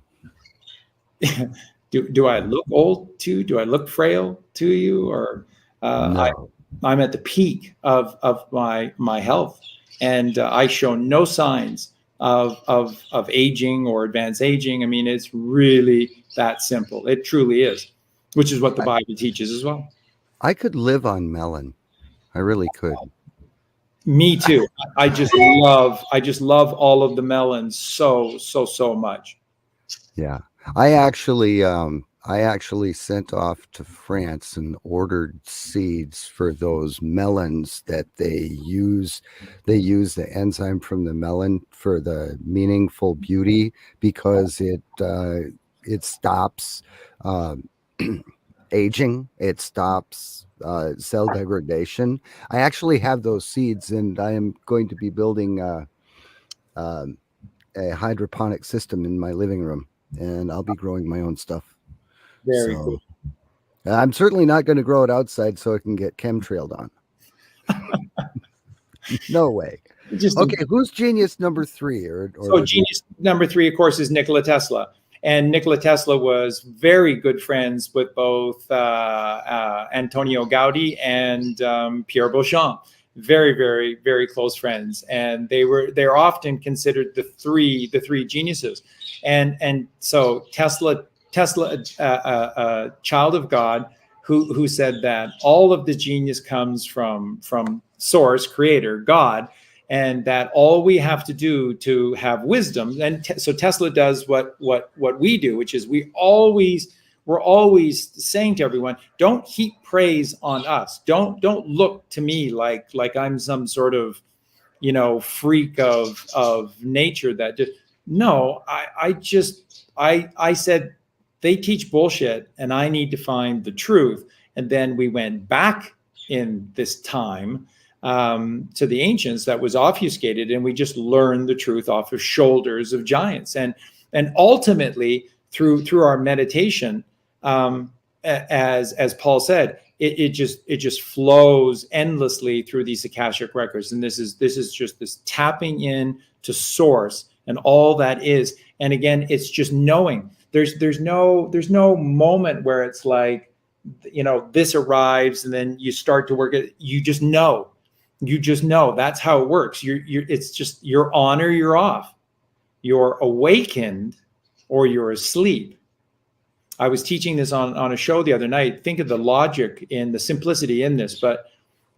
Do I look old too? Do I look frail to you? Or No. I'm at the peak of my health, and I show no signs of aging or advanced aging. I mean, it's really that simple. It truly is, which is what the Bible teaches as well. I could live on melon. I really could. Me too. I just love all of the melons so much. Yeah. I actually sent off to France and ordered seeds for those melons that they use. They use the enzyme from the melon for the meaningful beauty, because it stops aging. It stops cell degradation. I actually have those seeds, and I am going to be building a hydroponic system in my living room, and I'll be growing my own stuff. Very cool. I'm certainly not going to grow it outside so it can get chemtrailed on. No way. Okay, who's genius number 3? So genius number 3, of course, is Nikola Tesla. And Nikola Tesla was very good friends with both Antonio Gaudi and Pierre Beauchamp. Very, very, very close friends, and they're often considered the three geniuses. And so Tesla, a child of God, who said that all of the genius comes from source, creator, God, and that all we have to do to have wisdom. And so Tesla does what we do, which is we're always saying to everyone, don't heap praise on us. Don't look to me like I'm some sort of freak of nature that just, no. I said they teach bullshit, and I need to find the truth. And then we went back in this time to the ancients that was obfuscated, and we just learned the truth off of shoulders of giants. And ultimately through our meditation, as Paul said, it just flows endlessly through these Akashic records. And this is just this tapping in to source and all that is. And again, it's just knowing. There's no moment where it's like, this arrives and then you start to work it. You just know. That's how it works. It's just, you're on or you're off. You're awakened or you're asleep. I was teaching this on a show the other night. Think of the logic in the simplicity in this,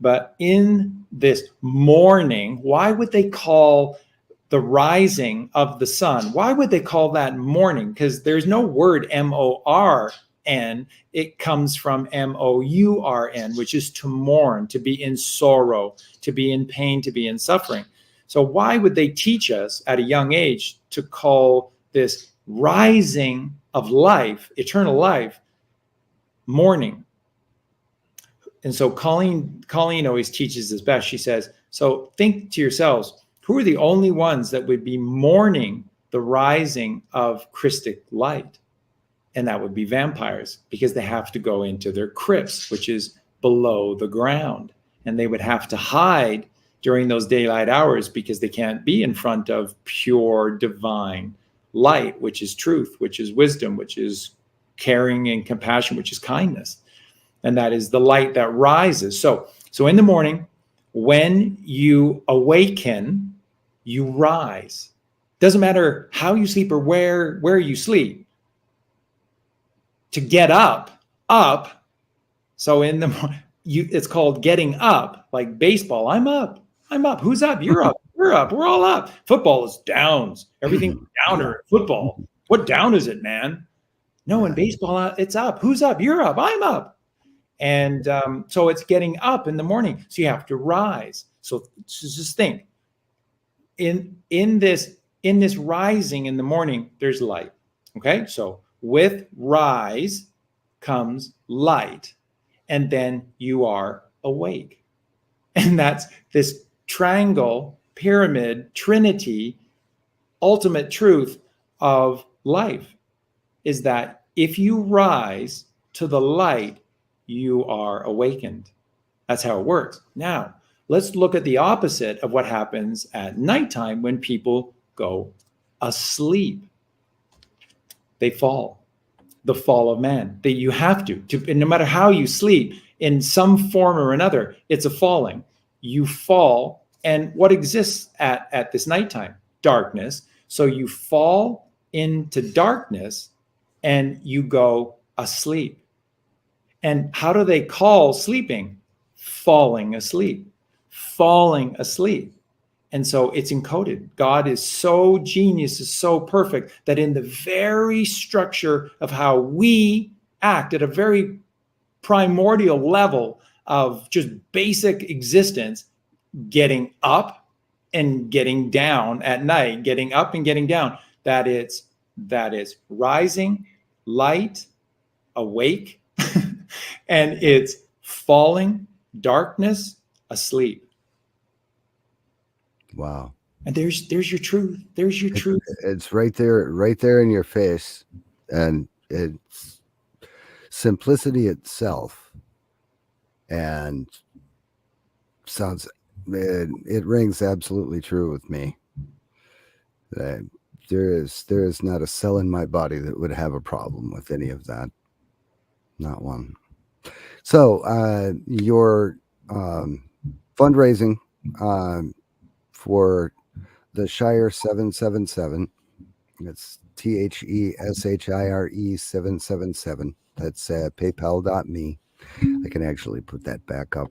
but in this morning, why would they call the rising of the sun? Why would they call that morning? Because there's no word M-O-R-N. It comes from M-O-U-R-N, which is to mourn, to be in sorrow, to be in pain, to be in suffering. So why would they teach us at a young age to call this rising of life, eternal life, morning? And so Colleen always teaches this best. She says, so think to yourselves, who are the only ones that would be mourning the rising of Christic light? And that would be vampires, because they have to go into their crypts, which is below the ground. And they would have to hide during those daylight hours because they can't be in front of pure divine light, which is truth, which is wisdom, which is caring and compassion, which is kindness. And that is the light that rises. So in the morning, when you awaken, you rise. Doesn't matter how you sleep or where you sleep. To get up. So in the morning, it's called getting up, like baseball. I'm up. Who's up? You're up. We're up. We're all up. Football is downs. Everything's downer in football. What down is it, man? No, in baseball, it's up. Who's up? You're up. I'm up. And so it's getting up in the morning. So you have to rise. So just think, in this rising in the morning, there's light. Okay, so with rise comes light, and then you are awake. And that's this triangle, pyramid, trinity, ultimate truth of life, is that if you rise to the light, you are awakened. That's how it works. Now, let's look at the opposite of what happens at nighttime when people go asleep. They fall. The fall of man. That you have to, no matter how you sleep, in some form or another, it's a falling. You fall, and what exists at this nighttime? Darkness. So you fall into darkness and you go asleep. And how do they call sleeping? Falling asleep. Falling asleep. And so it's encoded. God is so genius, is so perfect, that in the very structure of how we act at a very primordial level of just basic existence, getting up and getting down at night, getting up and getting down, that is rising, light, awake, and it's falling, darkness, asleep. Wow. And there's your truth. There's your truth. It's right there in your face. And it's simplicity itself. And it rings absolutely true with me. That there is not a cell in my body that would have a problem with any of that. Not one. So your fundraising for the Shire 777. It's THESHIRE 777. That's paypal.me. I can actually put that back up.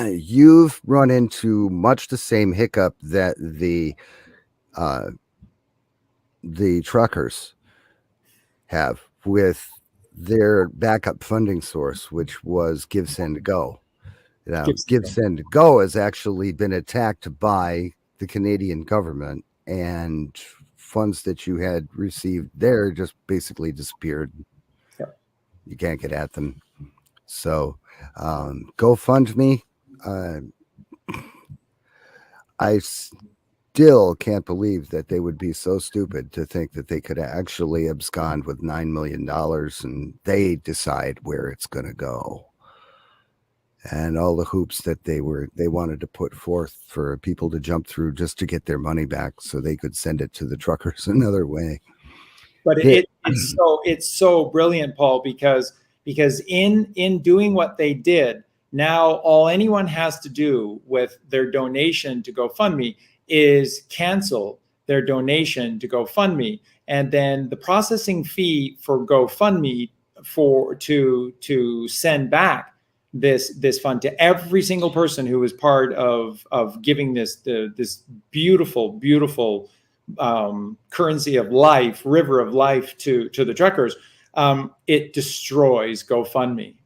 You've run into much the same hiccup that the truckers have with their backup funding source, which was Give, Send, Go. Give, Send, Go has actually been attacked by the Canadian government, and funds that you had received there just basically disappeared. Yeah. You can't get at them. So GoFundMe, I still can't believe that they would be so stupid to think that they could actually abscond with $9 million and they decide where it's going to go. And all the hoops that they wanted to put forth for people to jump through just to get their money back so they could send it to the truckers another way. But it's so brilliant, Paul, because in doing what they did, now all anyone has to do with their donation to GoFundMe is cancel their donation to GoFundMe, and then the processing fee for GoFundMe to send back this fund to every single person who was part of giving this beautiful currency of life, river of life to the truckers. It destroys GoFundMe.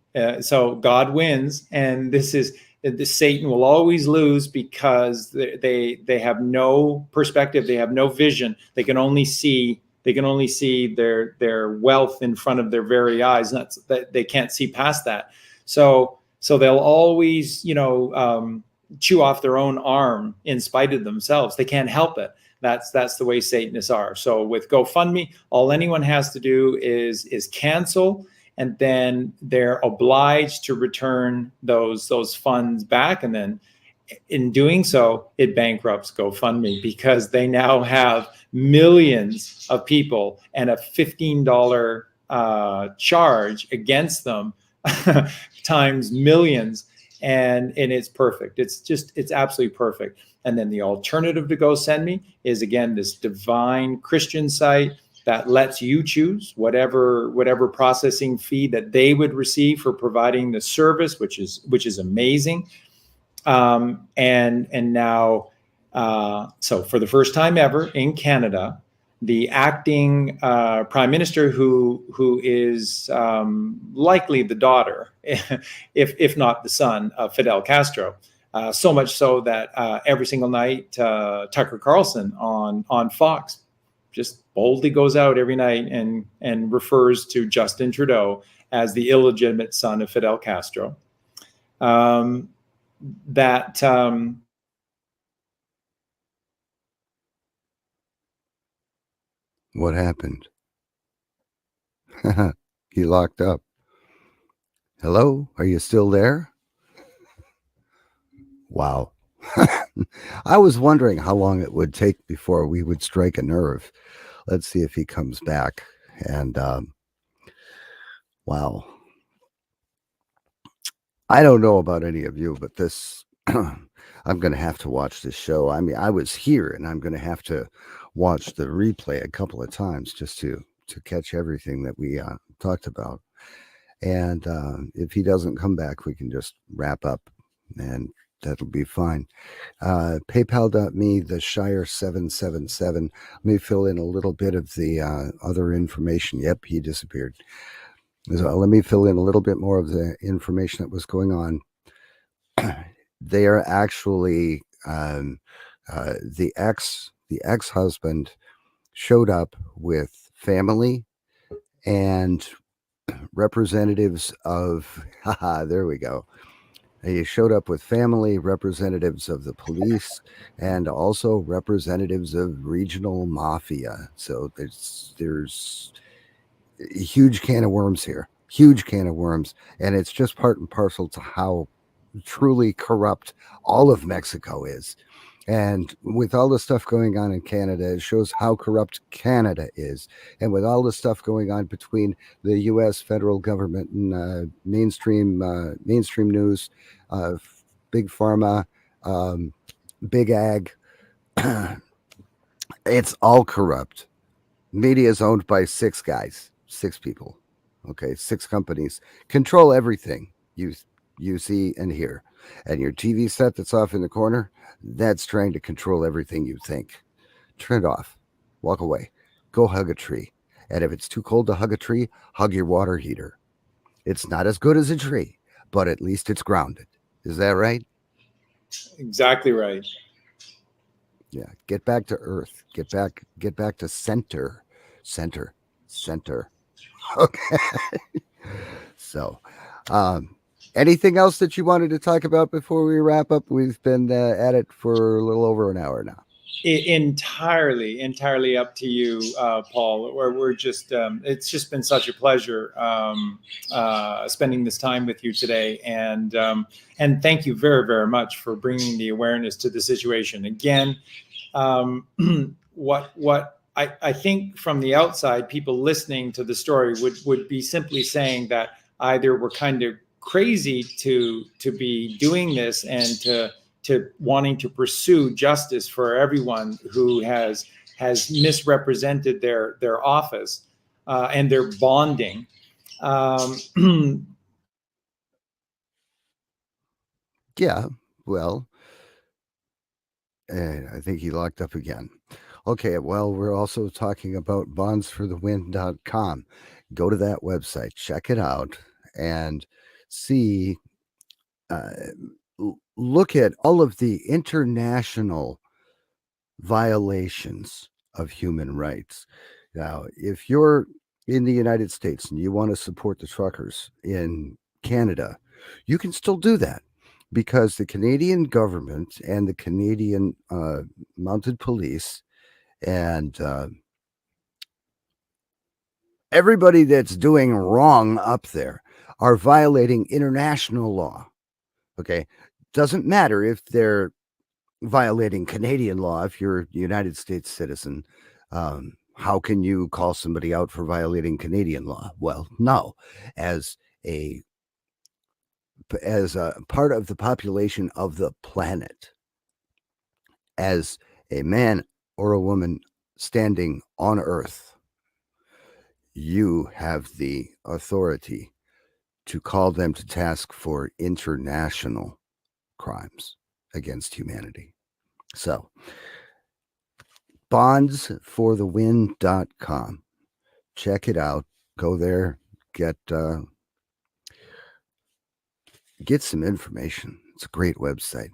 So God wins, and Satan will always lose because they have no perspective, they have no vision. They can only see their wealth in front of their very eyes. That they can't see past that. So they'll always chew off their own arm in spite of themselves. They can't help it. That's the way Satanists are. So with GoFundMe, all anyone has to do is cancel, and then they're obliged to return those funds back. And then in doing so, it bankrupts GoFundMe because they now have millions of people and a $15 charge against them times millions. and it's perfect. It's absolutely perfect. And then the alternative to GoSendMe is, again, this divine Christian site that lets you choose whatever processing fee that they would receive for providing the service, which is amazing. And now, so for the first time ever in Canada, the acting prime minister, who is likely the daughter, if not the son, of Fidel Castro. So much so that every single night, Tucker Carlson on Fox just boldly goes out every night and refers to Justin Trudeau as the illegitimate son of Fidel Castro. That What happened? He locked up. Hello? Are you still there? Wow. I was wondering how long it would take before we would strike a nerve. Let's see if he comes back. And wow. I don't know about any of you, but this, I'm going to have to watch this show. I mean, I was here and I'm going to have to watch the replay a couple of times just to catch everything that we talked about. And if he doesn't come back, we can just wrap up and that'll be fine. PayPal.me, the Shire 777. Let me fill in a little bit of the other information. Yep, he disappeared. So let me fill in a little bit more of the information that was going on. They are actually the ex-husband showed up with family and representatives of there we go. He showed up with family, representatives of the police, and also representatives of regional mafia. So there's a huge can of worms here. Huge can of worms. And it's just part and parcel to how truly corrupt all of Mexico is. And with all the stuff going on in Canada, it shows how corrupt Canada is. And with all the stuff going on between the U.S. federal government and mainstream news, big pharma, big ag, it's all corrupt. Media is owned by six guys, six people. Okay, six companies control everything you see and hear. And your TV set that's off in the corner, that's trying to control everything you think. Turn it off. Walk away. Go hug a tree. And if it's too cold to hug a tree, hug your water heater. It's not as good as a tree, but at least it's grounded. Is that right? Exactly right. Yeah. Get back to earth. Get back to center. Okay. So, anything else that you wanted to talk about before we wrap up? We've been at it for a little over an hour now. Entirely up to you, Paul. We're just it's just been such a pleasure spending this time with you today, and thank you very, very much for bringing the awareness to the situation. Again, what I think from the outside, people listening to the story would be simply saying that either we're kind of crazy to be doing this and to wanting to pursue justice for everyone who has misrepresented their office and their bonding. Yeah, well, I think he locked up again. Okay, well, we're also talking about bondsforthewin.com. Go to that website, check it out, and see, look at all of the international violations of human rights. Now, if you're in the United States and you want to support the truckers in Canada, you can still do that because the Canadian government and the Canadian mounted police and everybody that's doing wrong up there are violating international law. Okay. Doesn't matter if they're violating Canadian law. If you're a United States citizen, how can you call somebody out for violating Canadian law? Well, no. As a as a part of the population of the planet, as a man or a woman standing on Earth, you have the authority to call them to task for international crimes against humanity. So, bondsforthewin.com. Check it out. Go there, get some information. It's a great website.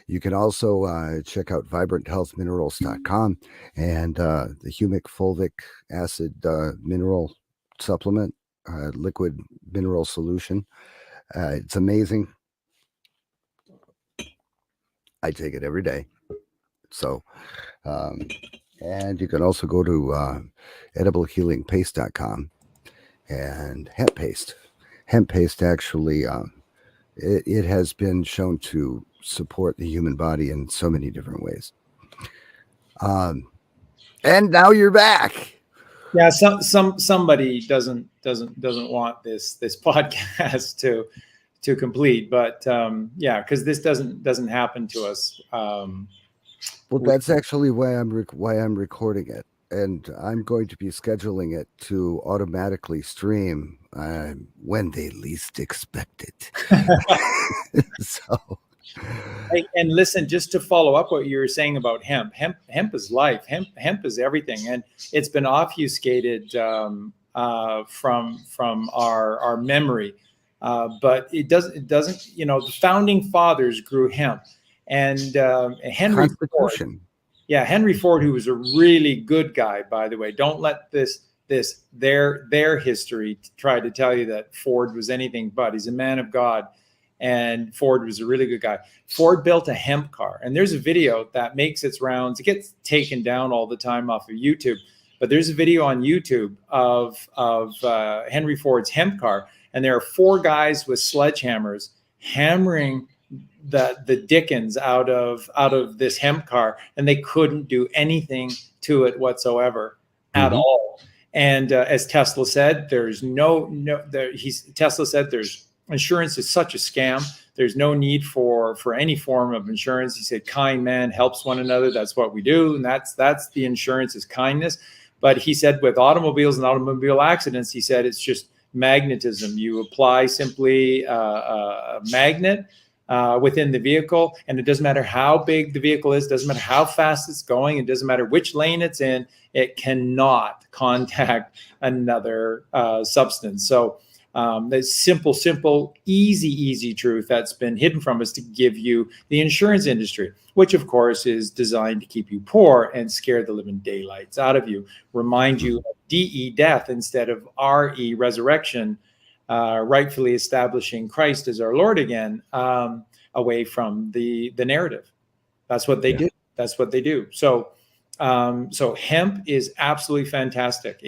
You can also check out vibranthealthminerals.com and the humic fulvic acid mineral supplement, liquid mineral solution. It's amazing. I take it every day. So, and you can also go to ediblehealingpaste.com and hemp paste. Hemp paste actually, it has been shown to support the human body in so many different ways. And now you're back. Yeah, somebody doesn't want this podcast to complete, but yeah, because this doesn't happen to us. Well, that's actually why I'm recording it, and I'm going to be scheduling it to automatically stream when they least expect it. So, and listen, just to follow up what you were saying about hemp is life. Hemp is everything, and it's been obfuscated from our memory. But it doesn't. You know, the founding fathers grew hemp, and Henry Constitution. Ford, yeah, Henry Ford, who was a really good guy, by the way. Don't let their history try to tell you that Ford was anything but. He's a man of God. And Ford was a really good guy. Ford built a hemp car, and there's a video that makes its rounds. It gets taken down all the time off of YouTube, but there's a video on YouTube of Henry Ford's hemp car, and there are 4 guys with sledgehammers hammering the dickens out of this hemp car, and they couldn't do anything to it whatsoever at all. And as Tesla said, Tesla said there's insurance is such a scam. There's no need for any form of insurance. He said, kind man helps one another. That's what we do. And that's the insurance is kindness. But he said with automobiles and automobile accidents, he said, it's just magnetism. You apply simply a magnet within the vehicle, and it doesn't matter how big the vehicle is, doesn't matter how fast it's going, it doesn't matter which lane it's in, it cannot contact another substance. So the simple, easy truth that's been hidden from us to give you the insurance industry, which of course is designed to keep you poor and scare the living daylights out of you, remind you of DE, death, instead of RE, resurrection, rightfully establishing Christ as our Lord again, away from the narrative. That's what they do. That's what they do. So hemp is absolutely fantastic.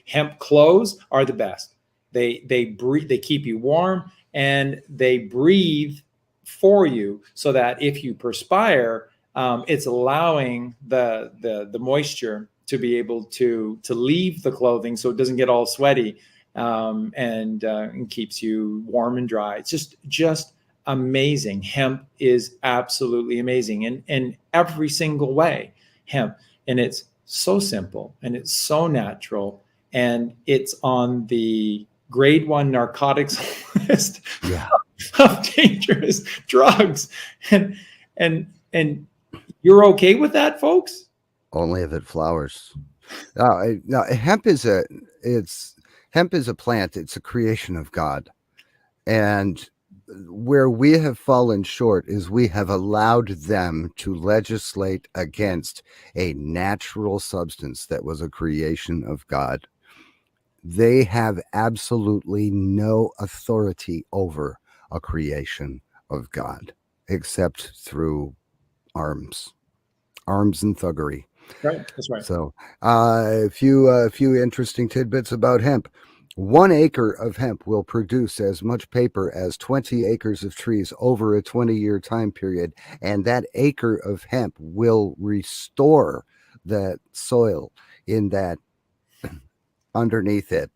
Hemp clothes are the best. They breathe, they keep you warm, and they breathe for you, so that if you perspire, it's allowing the moisture to be able to leave the clothing, so it doesn't get all sweaty, and keeps you warm and dry. It's just amazing. Hemp is absolutely amazing in every single way. Hemp, and it's so simple, and it's so natural, and it's on the grade 1 narcotics list of dangerous drugs, and you're okay with that, folks? Only if it flowers. No, hemp is a plant. It's a creation of God, and where we have fallen short is we have allowed them to legislate against a natural substance that was a creation of God. They have absolutely no authority over a creation of God except through arms and thuggery. Right, that's right. So a few interesting tidbits about hemp. 1 acre of hemp will produce as much paper as 20 acres of trees over a 20-year time period, and that acre of hemp will restore that soil in that underneath it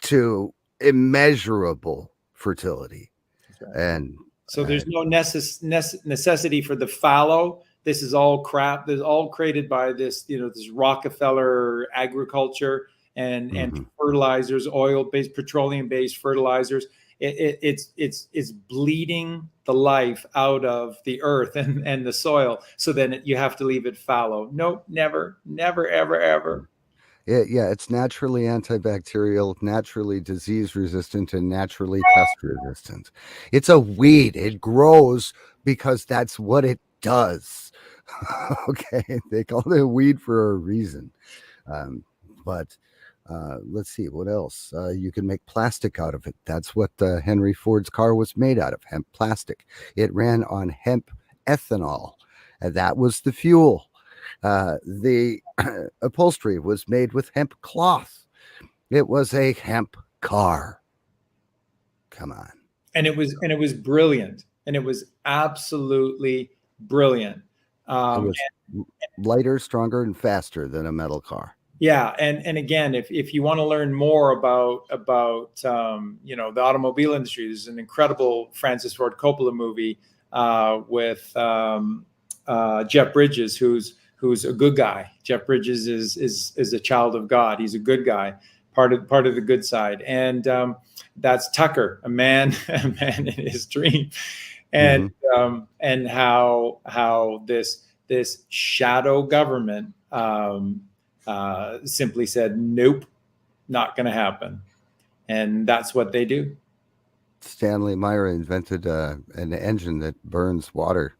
to immeasurable fertility. That's right. And So there's no necessity for the fallow. This is all crap. This is all created by this, this Rockefeller agriculture and fertilizers, oil-based, petroleum-based fertilizers. It's bleeding the life out of the earth and the soil. So then you have to leave it fallow. Nope, never, never, ever, ever. It's naturally antibacterial, naturally disease resistant, and naturally pest resistant. It's a weed. It grows because that's what it does. Okay, they call it a weed for a reason. But let's see what else. You can make plastic out of it. That's what Henry Ford's car was made out of, hemp plastic. It ran on hemp ethanol, and that was the fuel. The upholstery was made with hemp cloth. It was a hemp car. Come on. And it was brilliant. And it was absolutely brilliant. It was lighter, stronger, and faster than a metal car. Yeah, and again, if you want to learn more about the automobile industry, there's an incredible Francis Ford Coppola movie with Jeff Bridges, who's a good guy. Jeff Bridges is a child of God. He's a good guy, part of the good side, and that's Tucker, a man in his dream, and how this shadow government simply said, nope, not going to happen, and that's what they do. Stanley Meyer invented an engine that burns water.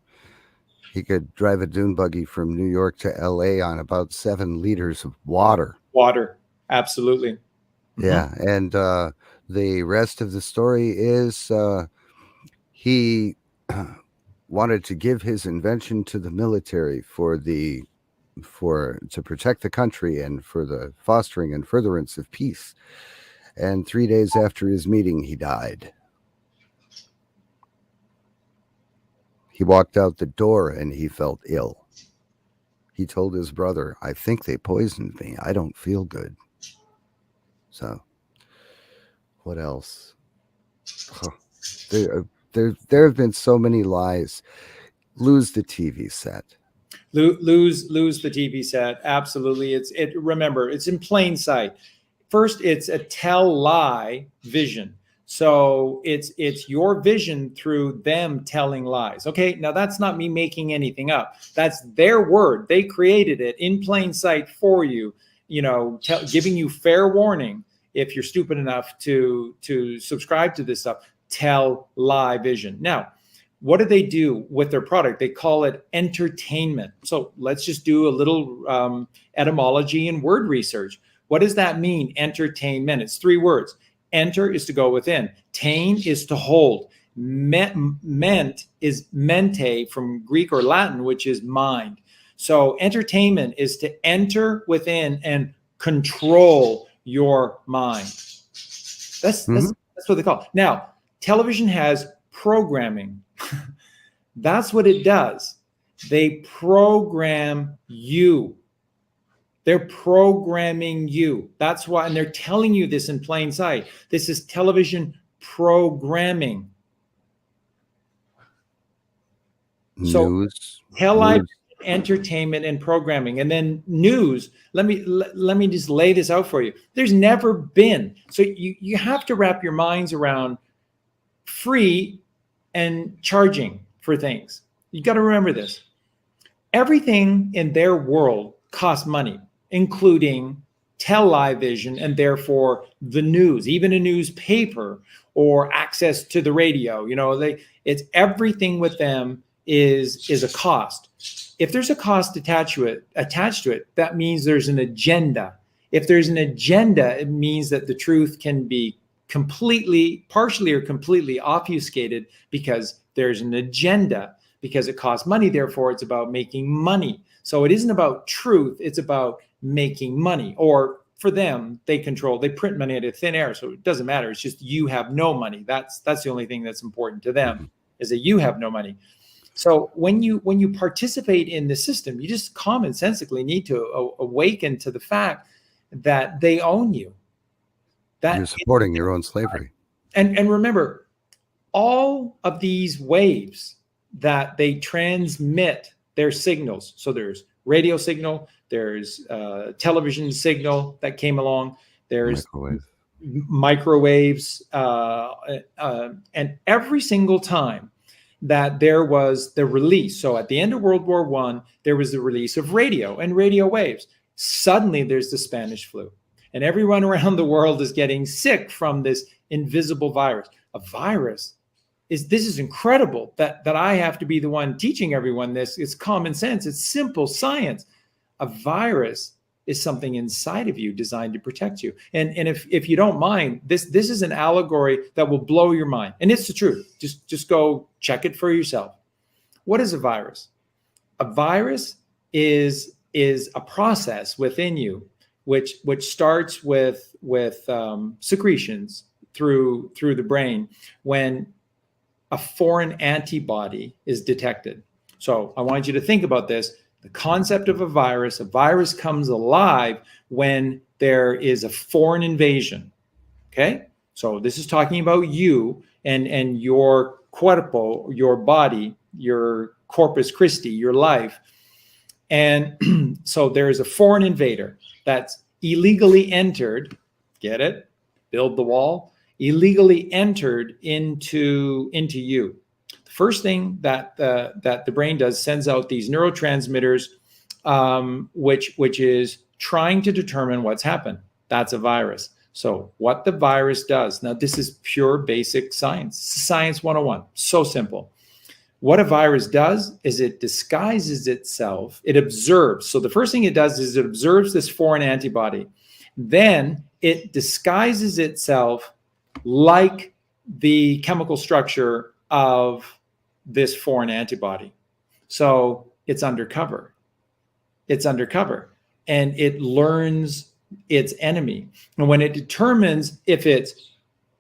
He could drive a dune buggy from New York to LA on about 7 liters of water. Water, absolutely. Yeah, and the rest of the story is he wanted to give his invention to the military to protect the country and for the fostering and furtherance of peace. And 3 days after his meeting, he died. He walked out the door and he felt ill. He told his brother, I think they poisoned me. I don't feel good. So, what else? Oh, there have been so many lies. Lose the TV set. Lose the TV set. Absolutely. Remember, it's in plain sight. First, it's a tell lie vision. So it's your vision through them telling lies. Okay, now that's not me making anything up. That's their word. They created it in plain sight for you, giving you fair warning if you're stupid enough to subscribe to this stuff. Tell lie vision. Now, what do they do with their product? They call it entertainment. So let's just do a little etymology and word research. What does that mean? Entertainment. It's 3 words. Enter is to go within. Tain is to hold. Ment is mente from Greek or Latin, which is mind. So entertainment is to enter within and control your mind. That's what they call it. Now, television has programming. That's what it does. They program you. They're programming you. That's why, and they're telling you this in plain sight. This is television programming. So entertainment and programming, and then news. Let me just lay this out for you. There's never been. So you have to wrap your minds around free and charging for things. You got to remember this. Everything in their world costs money, including television and therefore the news, even a newspaper or access to the radio. It's everything with them is a cost. If there's a cost attached to it, that means there's an agenda. If there's an agenda, it means that the truth can be partially or completely obfuscated because there's an agenda, because it costs money. Therefore, it's about making money. So it isn't about truth. It's about making money. Or for them, they print money out of thin air. So it doesn't matter. It's just you have no money. That's the only thing that's important to them, is that you have no money. So when you participate in the system, you just commonsensically need to awaken to the fact that they own you. That you're supporting your own slavery. And remember, all of these waves that they transmit their signals. So there's radio signal, there's television signal that came along, there's microwaves, and every single time that there was the release. So at the end of World War I, there was the release of radio and radio waves. Suddenly there's the Spanish flu, and everyone around the world is getting sick from this invisible virus. A virus this is incredible that I have to be the one teaching everyone this. It's common sense. It's simple science. A virus is something inside of you designed to protect you. And if you don't mind, this is an allegory that will blow your mind. And it's the truth. Just go check it for yourself. What is a virus? A virus is a process within you which starts with secretions through the brain when a foreign antibody is detected. So I want you to think about this. The concept of a virus comes alive when there is a foreign invasion. Okay? So this is talking about you and your cuerpo, your body, your corpus Christi, your life. And so there is a foreign invader that's illegally entered, get it? Build the wall. Illegally entered into you. The first thing that the brain does, sends out these neurotransmitters, which is trying to determine what's happened. That's a virus. So what the virus does, now this is pure basic science, science 101, so simple. What a virus does is it disguises itself, it observes. So the first thing it does is it observes this foreign antibody. Then it disguises itself like the chemical structure of this foreign antibody. So it's undercover. It's undercover. And it learns its enemy. And when it determines if it's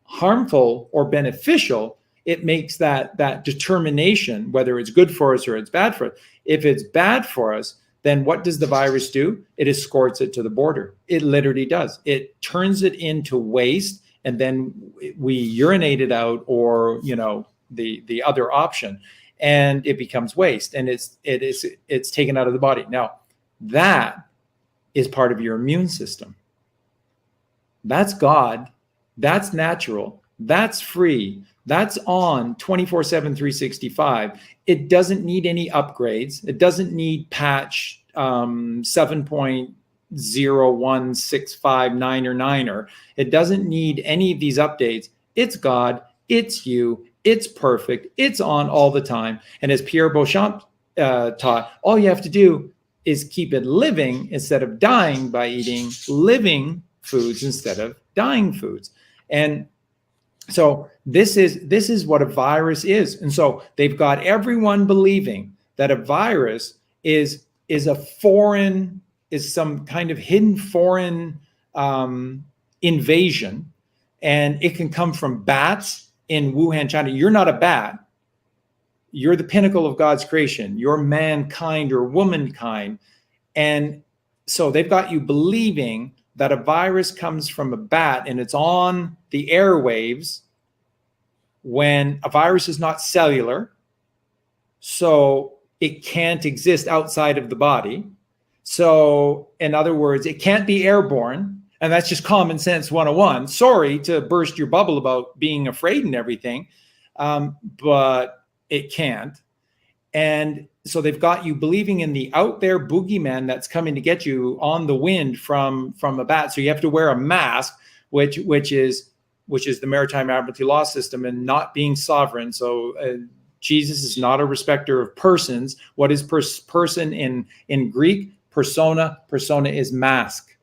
harmful or beneficial, it makes that determination, whether it's good for us or it's bad for us. If it's bad for us, then what does the virus do? It escorts it to the border. It literally does. It turns it into waste, and then we urinate it out, or the other option, and it becomes waste, and it's taken out of the body. Now, that is part of your immune system. That's God. That's natural. That's free. That's on 24/7, 365. It doesn't need any upgrades. It doesn't need patch 7.01659 or 9er. It doesn't need any of these updates. It's God. It's you. It's perfect. It's on all the time. And as Pierre Beauchamp taught, all you have to do is keep it living instead of dying by eating living foods instead of dying foods. And so this is what a virus is. And so they've got everyone believing that a virus is some kind of hidden foreign invasion, and it can come from bats in Wuhan, China. You're not a bat. You're the pinnacle of God's creation. You're mankind or womankind. And so they've got you believing that a virus comes from a bat and it's on the airwaves, when a virus is not cellular, so it can't exist outside of the body. So in other words, it can't be airborne. And that's just common sense 101. Sorry to burst your bubble about being afraid and everything, but it can't. And so they've got you believing in the out there boogeyman that's coming to get you on the wind from a bat. So you have to wear a mask, which is the Maritime Admiralty law system, and not being sovereign. So Jesus is not a respecter of persons. What is person in Greek? Persona. Persona is mask.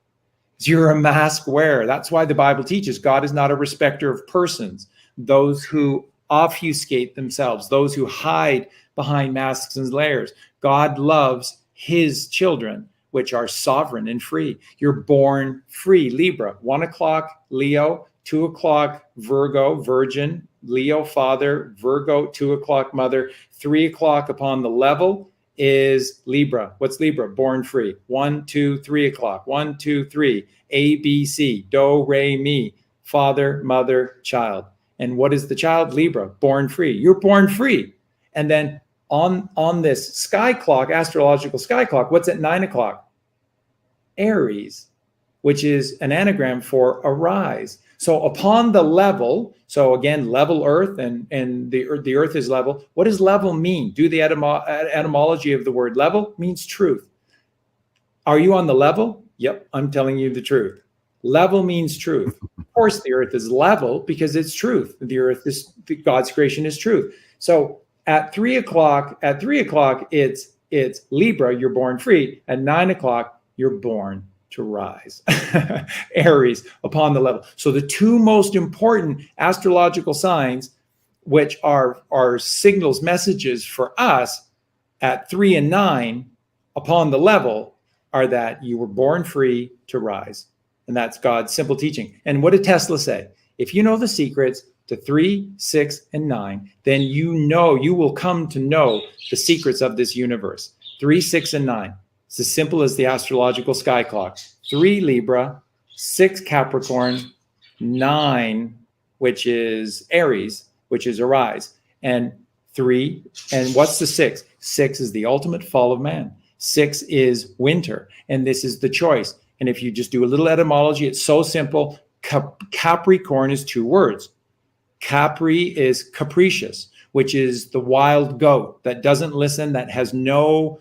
You're a mask wearer. That's why the Bible teaches God is not a respecter of persons. Those who obfuscate themselves, those who hide behind masks and layers. God loves his children, which are sovereign and free. You're born free. Libra, 1 o'clock, Leo, 2 o'clock, Virgo, Virgin, Leo, Father, Virgo, 2 o'clock, Mother, 3 o'clock upon the level is Libra. What's Libra? Born free. 1, 2, 3 o'clock. 1, 2, 3. A, B, C. Do, re, mi. Father, mother, child. And what is the child? Libra, born free. You're born free. And then on this sky clock, astrological sky clock, what's at 9 o'clock? Aries, which is an anagram for arise. So upon the level, so again, level earth, and the earth is level. What does level mean? Do the etymology of the word level. Means truth. Are you on the level? Yep, I'm telling you the truth. Level means truth. Of course, the earth is level because it's truth. The earth is, God's creation is truth. So at 3 o'clock, it's Libra, you're born free. At 9 o'clock, you're born to rise. Aries, upon the level. So the two most important astrological signs, which are signals, messages for us at 3 and 9 upon the level, are that you were born free to rise. And that's God's simple teaching. And what did Tesla say? If you know the secrets to 3, 6, and 9, then you will come to know the secrets of this universe. 3, 6, and 9. It's as simple as the astrological sky clock. 3 Libra, 6 Capricorn, 9, which is Aries, which is arise. And 3, and what's the 6? 6 is the ultimate fall of man. 6 is winter, and this is the choice. And if you just do a little etymology, it's so simple. Capricorn is 2 words. Capri is capricious, which is the wild goat that doesn't listen, that has no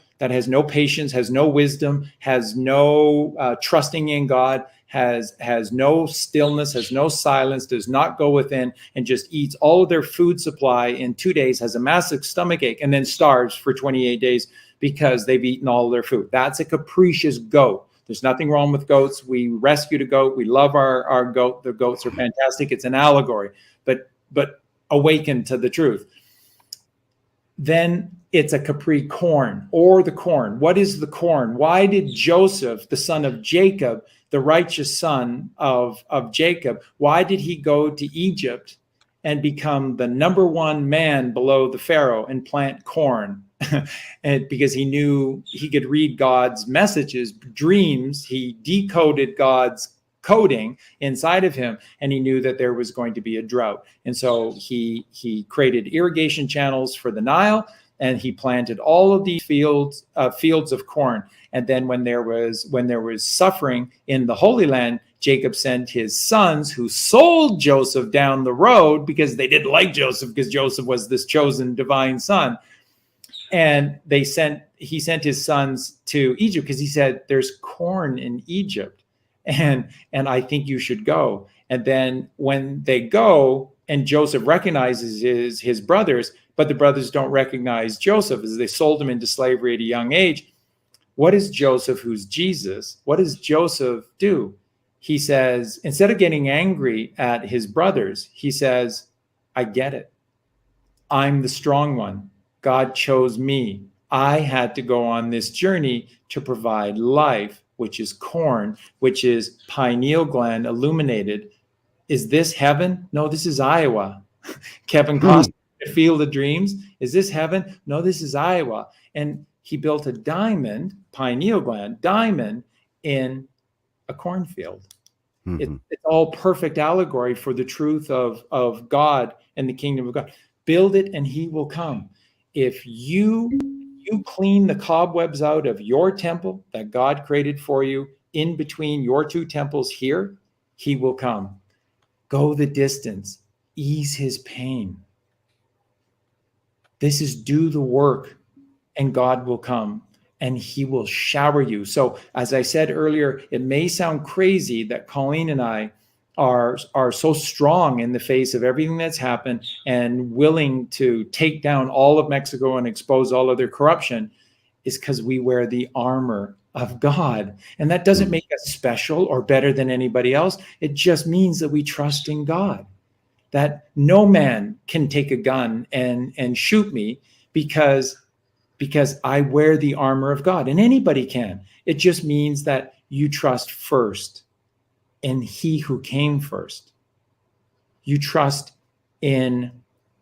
patience, has no wisdom, has no trusting in God, has no stillness, has no silence, does not go within, and just eats all of their food supply in 2 days, has a massive stomach ache, and then starves for 28 days because they've eaten all of their food. That's a capricious goat. There's nothing wrong with goats. We rescued a goat. We love our goat. The goats are fantastic. It's an allegory, but awaken to the truth. Then it's a Capricorn, or the corn. What is the corn? Why did Joseph, the son of Jacob, the righteous son of Jacob, why did he go to Egypt and become the number one man below the Pharaoh and plant corn? And because he knew he could read God's messages, dreams, he decoded God's coding inside of him, and he knew that there was going to be a drought. And so he created irrigation channels for the Nile, and he planted all of these fields of corn. And then when there was suffering in the Holy Land, Jacob sent his sons, who sold Joseph down the road because they didn't like Joseph, because Joseph was this chosen divine son. And he sent his sons to Egypt because he said, there's corn in Egypt, and I think you should go. And then when they go, and Joseph recognizes his brothers, but the brothers don't recognize Joseph as they sold him into slavery at a young age. What is Joseph, who's Jesus? What does Joseph do? He says, instead of getting angry at his brothers, he says, I get it. I'm the strong one. God chose me. I had to go on this journey to provide life, which is corn, which is pineal gland illuminated. Is this heaven? No, this is Iowa. Kevin Costner, Field of Dreams. Is this heaven? No, this is Iowa. And he built a diamond, pineal gland, diamond in a cornfield. Mm-hmm. It's all perfect allegory for the truth of God and the kingdom of God. Build it and he will come. If you clean the cobwebs out of your temple that God created for you in between your 2 temples here, he will come. Go the distance, ease his pain. This is do the work, and God will come and he will shower you. So as I said earlier, it may sound crazy that Colleen and I are so strong in the face of everything that's happened and willing to take down all of Mexico and expose all of their corruption, is because we wear the armor of God. And that doesn't make us special or better than anybody else. It just means that we trust in God, that no man can take a gun and shoot me because I wear the armor of God, and anybody can. It just means that you trust first in he who came first. You trust in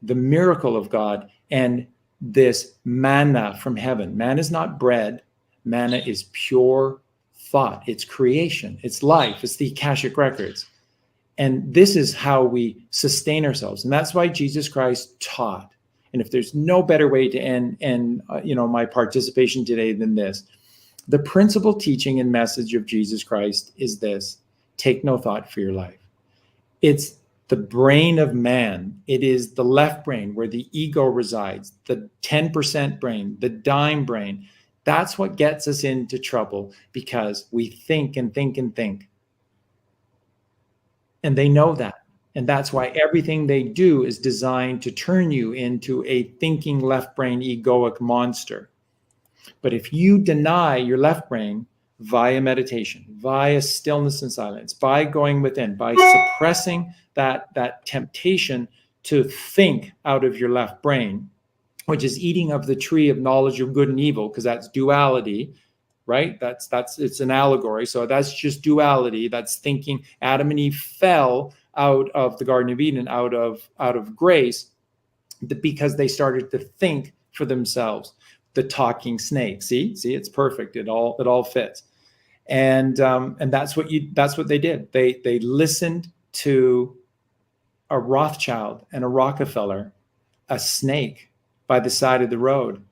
the miracle of God and this manna from heaven. Manna is not bread. Manna is pure thought. It's creation. It's life. It's the Akashic records. And this is how we sustain ourselves. And that's why Jesus Christ taught. And if there's no better way to end my participation today than this, the principal teaching and message of Jesus Christ is this: take no thought for your life. It's the brain of man. It is the left brain where the ego resides, the 10% brain, the dime brain. That's what gets us into trouble, because we think and think and think. And they know that. And that's why everything they do is designed to turn you into a thinking left brain egoic monster. But if you deny your left brain via meditation, via stillness and silence, by going within, by suppressing that temptation to think out of your left brain, which is eating of the tree of knowledge of good and evil, because that's duality, right? It's an allegory. So that's just duality. That's thinking. Adam and Eve fell out of the Garden of Eden, out of grace, because they started to think for themselves. The talking snake. See, it's perfect. It all fits. And that's what they did. They listened to a Rothschild and a Rockefeller, a snake by the side of the road,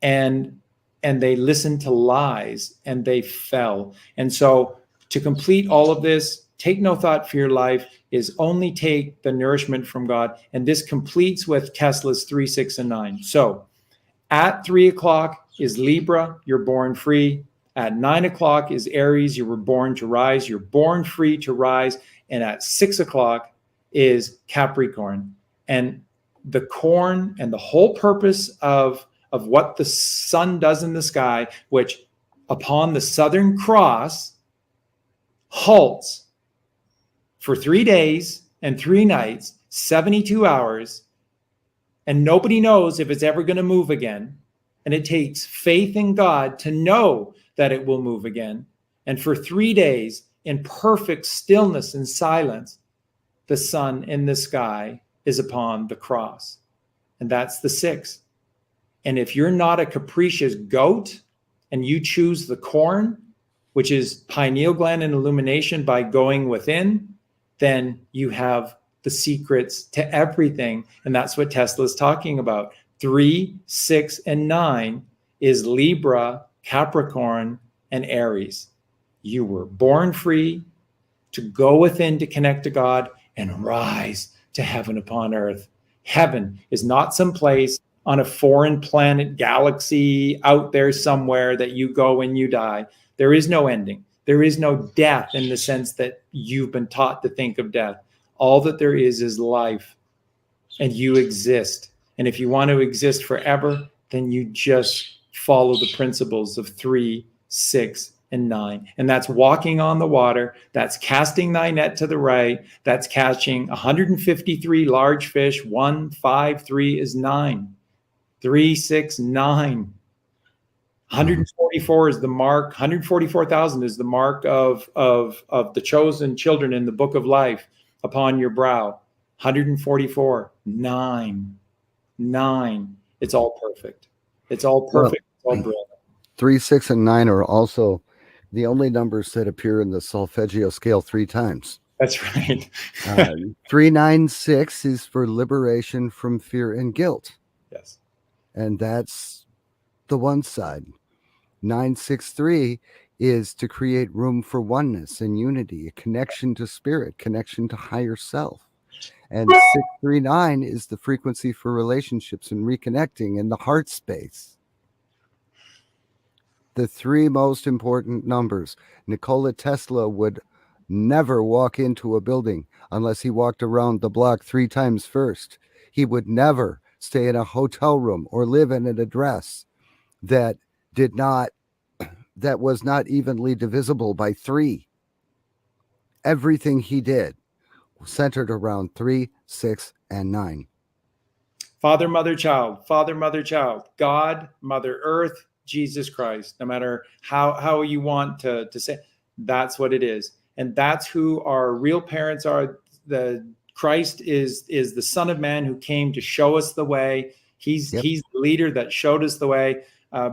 and they listened to lies, and they fell. And so, to complete all of this, take no thought for your life is only take the nourishment from God. And this completes with Tesla's 3, 6, and 9. So at 3 o'clock is Libra, you're born free. At 9 o'clock is Aries, you were born to rise, you're born free to rise. And at 6 o'clock is Capricorn. And the corn and the whole purpose of what the sun does in the sky, which upon the Southern Cross halts for 3 days and 3 nights, 72 hours, and nobody knows if it's ever going to move again. And it takes faith in God to know that it will move again. And for 3 days, in perfect stillness and silence, the sun in the sky is upon the cross. And that's the 6th. And if you're not a capricious goat and you choose the corn, which is pineal gland and illumination by going within, then you have the secrets to everything. And that's what Tesla is talking about. 3, 6, and 9 is Libra, Capricorn, and Aries. You were born free to go within, to connect to God, and rise to heaven upon earth. Heaven is not some place on a foreign planet, galaxy out there somewhere that you go when you die. There is no ending. There is no death in the sense that you've been taught to think of death. All that there is life, and you exist. And if you want to exist forever, then you just follow the principles of 3, 6, and 9. And that's walking on the water. That's casting thy net to the right. That's catching 153 large fish. 1, 5, 3 is 9. 3, 6, 9. 144 is the mark. 144,000 is the mark of the chosen children in the book of life upon your brow. 144, 9. It's all perfect. It's all perfect. It's all brilliant. 3, 6, and 9 are also the only numbers that appear in the solfeggio scale 3 times. That's right. 3, 9, 6 is for liberation from fear and guilt. Yes. And that's the one side. 9, 6, 3 is to create room for oneness and unity, a connection to spirit, connection to higher self. And 6, 3, 9 is the frequency for relationships and reconnecting in the heart space. The 3 most important numbers. Nikola Tesla would never walk into a building unless he walked around the block 3 times first. He would never stay in a hotel room or live in an address that was not evenly divisible by 3. Everything he did centered around 3, 6, and 9. Father, mother, child. Father, mother, child. God, Mother Earth, Jesus Christ. No matter how you want to say, that's what it is. And that's who our real parents are. The Christ is the Son of Man who came to show us the way. He's the leader that showed us the way.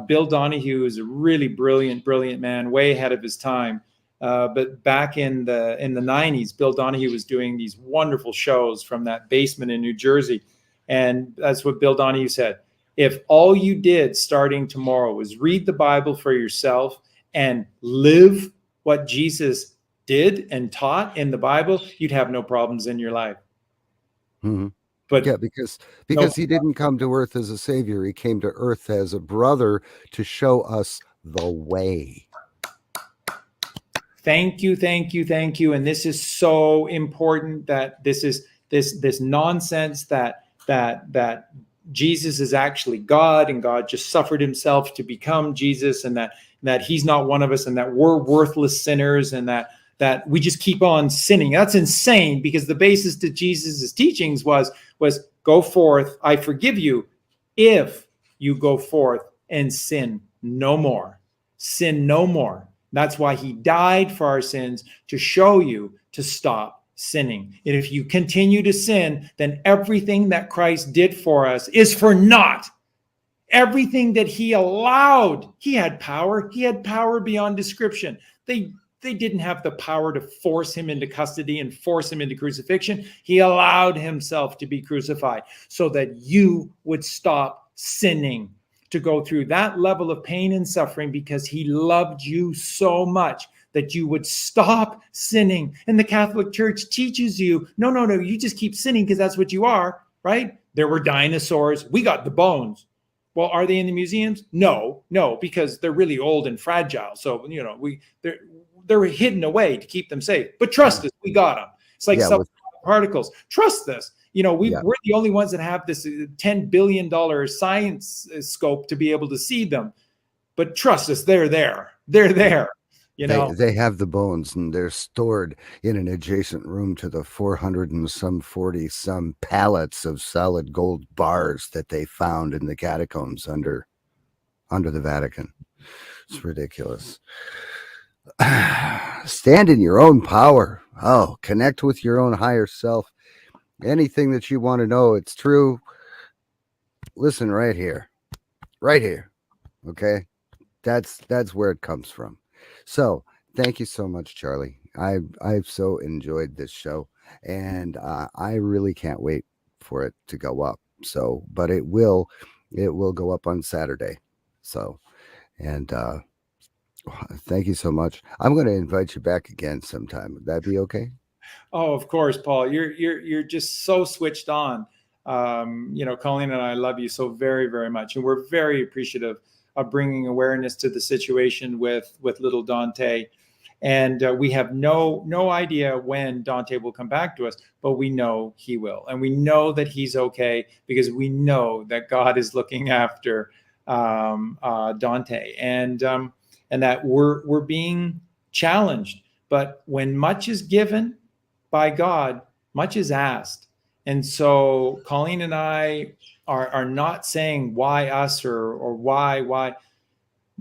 Bill Donahue is a really brilliant man, way ahead of his time. But back in the 90s, Bill Donahue was doing these wonderful shows from that basement in New Jersey. And that's what Bill Donahue said. If all you did starting tomorrow was read the Bible for yourself and live what Jesus did and taught in the Bible, you'd have no problems in your life. Mm-hmm. But yeah, because he didn't come to earth as a savior. He came to earth as a brother to show us the way. Thank you, thank you, thank you. And this is so important, that this nonsense that Jesus is actually God, and God just suffered himself to become Jesus, and that he's not one of us, and that we're worthless sinners, and that we just keep on sinning. That's insane, because the basis to Jesus' teachings was go forth, I forgive you if you go forth and sin no more. Sin no more. That's why he died for our sins, to show you to stop sinning. And if you continue to sin, then everything that Christ did for us is for naught. Everything that he allowed, he had power. He had power beyond description. They didn't have the power to force him into custody and force him into crucifixion. He allowed himself to be crucified so that you would stop sinning, to go through that level of pain and suffering, because he loved you so much that you would stop sinning. And the Catholic Church teaches you, no, you just keep sinning because that's what you are, right? There were dinosaurs. We got the bones. Well, are they in the museums? No, because they're really old and fragile. So, they're hidden away to keep them safe. But trust us, we got them. It's like subatomic particles. Trust this. We're the only ones that have this $10 billion science scope to be able to see them. But trust us, they're there. They're there. They have the bones, and they're stored in an adjacent room to the 440 pallets of solid gold bars that they found in the catacombs under the Vatican. It's ridiculous. Stand in your own power. Oh, connect with your own higher self. Anything that you want to know, it's true. Listen right here. Okay? That's where it comes from. So, thank you so much, Charlie. I've so enjoyed this show, and I really can't wait for it to go up. So, but it will go up on Saturday. So, and thank you so much. I'm going to invite you back again sometime. Would that be okay? Oh, of course, Paul. You're just so switched on. Colleen and I love you so very, very much, and we're very appreciative of bringing awareness to the situation with little Dante. And we have no idea when Dante will come back to us, but we know he will, and we know that he's okay, because we know that God is looking after Dante, and that we're being challenged. But when much is given by God, much is asked. And so Colleen and I are not saying why us or why.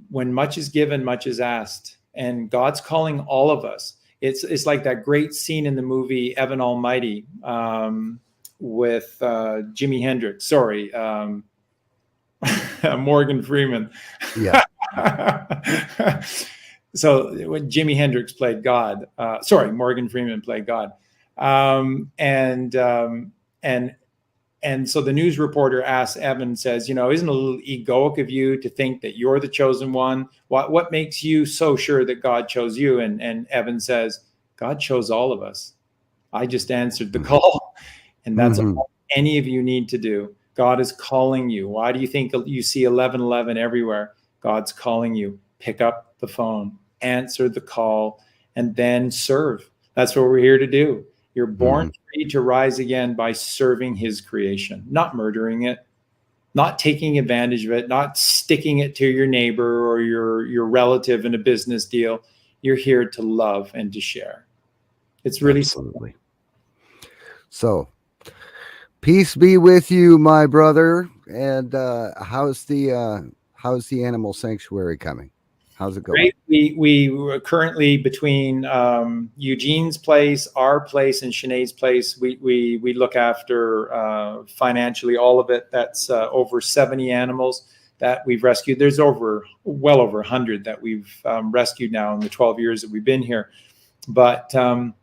When much is given, much is asked. And God's calling all of us. It's like that great scene in the movie Evan Almighty with Jimi Hendrix. Sorry, Morgan Freeman. Yeah. So when Jimi Hendrix played God, Morgan Freeman played God. And so the news reporter asks Evan, says, isn't it a little egoic of you to think that you're the chosen one? What makes you so sure that God chose you? And Evan says, God chose all of us. I just answered the call. And that's all any of you need to do. God is calling you. Why do you think you see 1111 everywhere? God's calling you. Pick up the phone, answer the call, and then serve. That's what we're here to do. You're born free to rise again by serving his creation, not murdering it, not taking advantage of it, not sticking it to your neighbor or your relative in a business deal. You're here to love and to share. It's really absolutely. So, peace be with you, my brother. And how's the animal sanctuary coming? How's it going? Great. We were currently between Eugene's place, our place, and Sinead's place. We look after financially all of it. That's over 70 animals. that we've rescued. There's well over 100 that we've rescued now in the 12 years that we've been here. But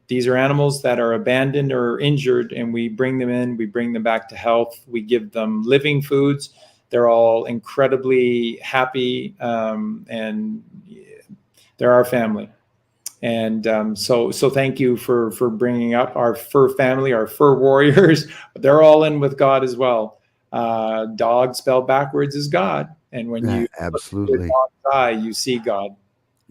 these are animals that are abandoned or injured, and we bring them in, we bring them back to health. We give them living foods. They're all incredibly happy, and they're our family. And so thank you for bringing up our fur family, our fur warriors. They're all in with God as well. Dog spelled backwards is God. And when you absolutely look at a dog's eye, you see God.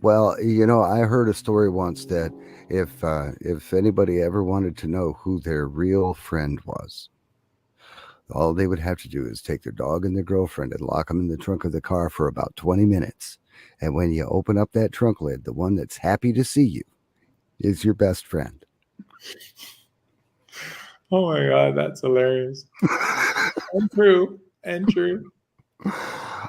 Well, I heard a story once that if anybody ever wanted to know who their real friend was, all they would have to do is take their dog and their girlfriend and lock them in the trunk of the car for about 20 minutes. And when you open up that trunk lid, the one that's happy to see you is your best friend. Oh my God, that's hilarious. And true.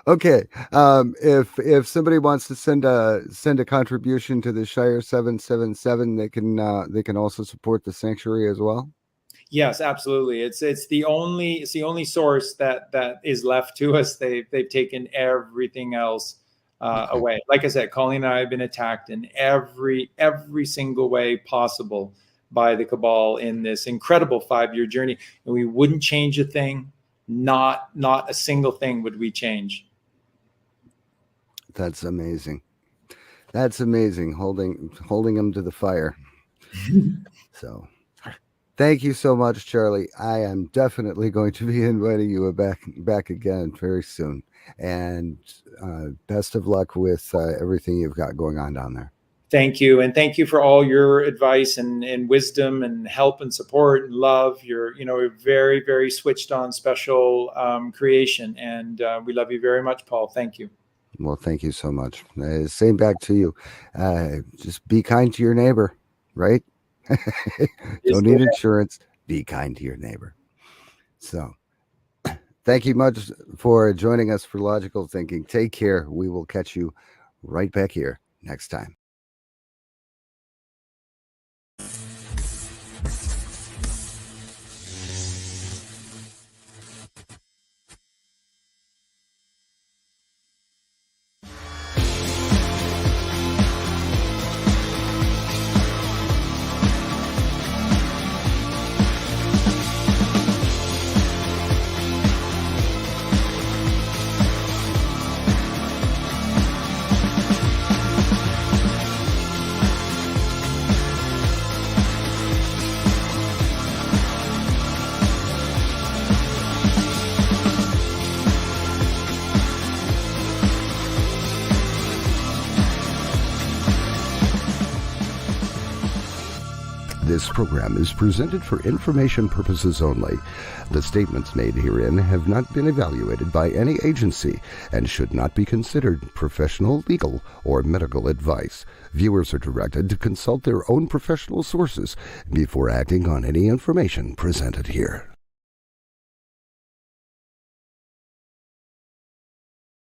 Okay. If somebody wants to send a contribution to the Shire 777, they can also support the sanctuary as well. Yes, absolutely. It's the only source that is left to us. They've taken everything else away. Like I said, Colleen and I have been attacked in every single way possible by the cabal in this incredible 5-year journey, and we wouldn't change a thing. Not a single thing would we change. That's amazing. That's amazing. Holding them to the fire. So. Thank you so much, Charlie. I am definitely going to be inviting you back again very soon. And best of luck with everything you've got going on down there. Thank you. And thank you for all your advice and wisdom and help and support and love. You're a very, very switched on special creation. And we love you very much, Paul. Thank you. Well, thank you so much. Same back to you. Just be kind to your neighbor, right? Don't need insurance. Be kind to your neighbor. So thank you much for joining us for Logical Thinking. Take care. We will catch you right back here next time. This program is presented for information purposes only. The statements made herein have not been evaluated by any agency and should not be considered professional, legal, or medical advice. Viewers are directed to consult their own professional sources before acting on any information presented here.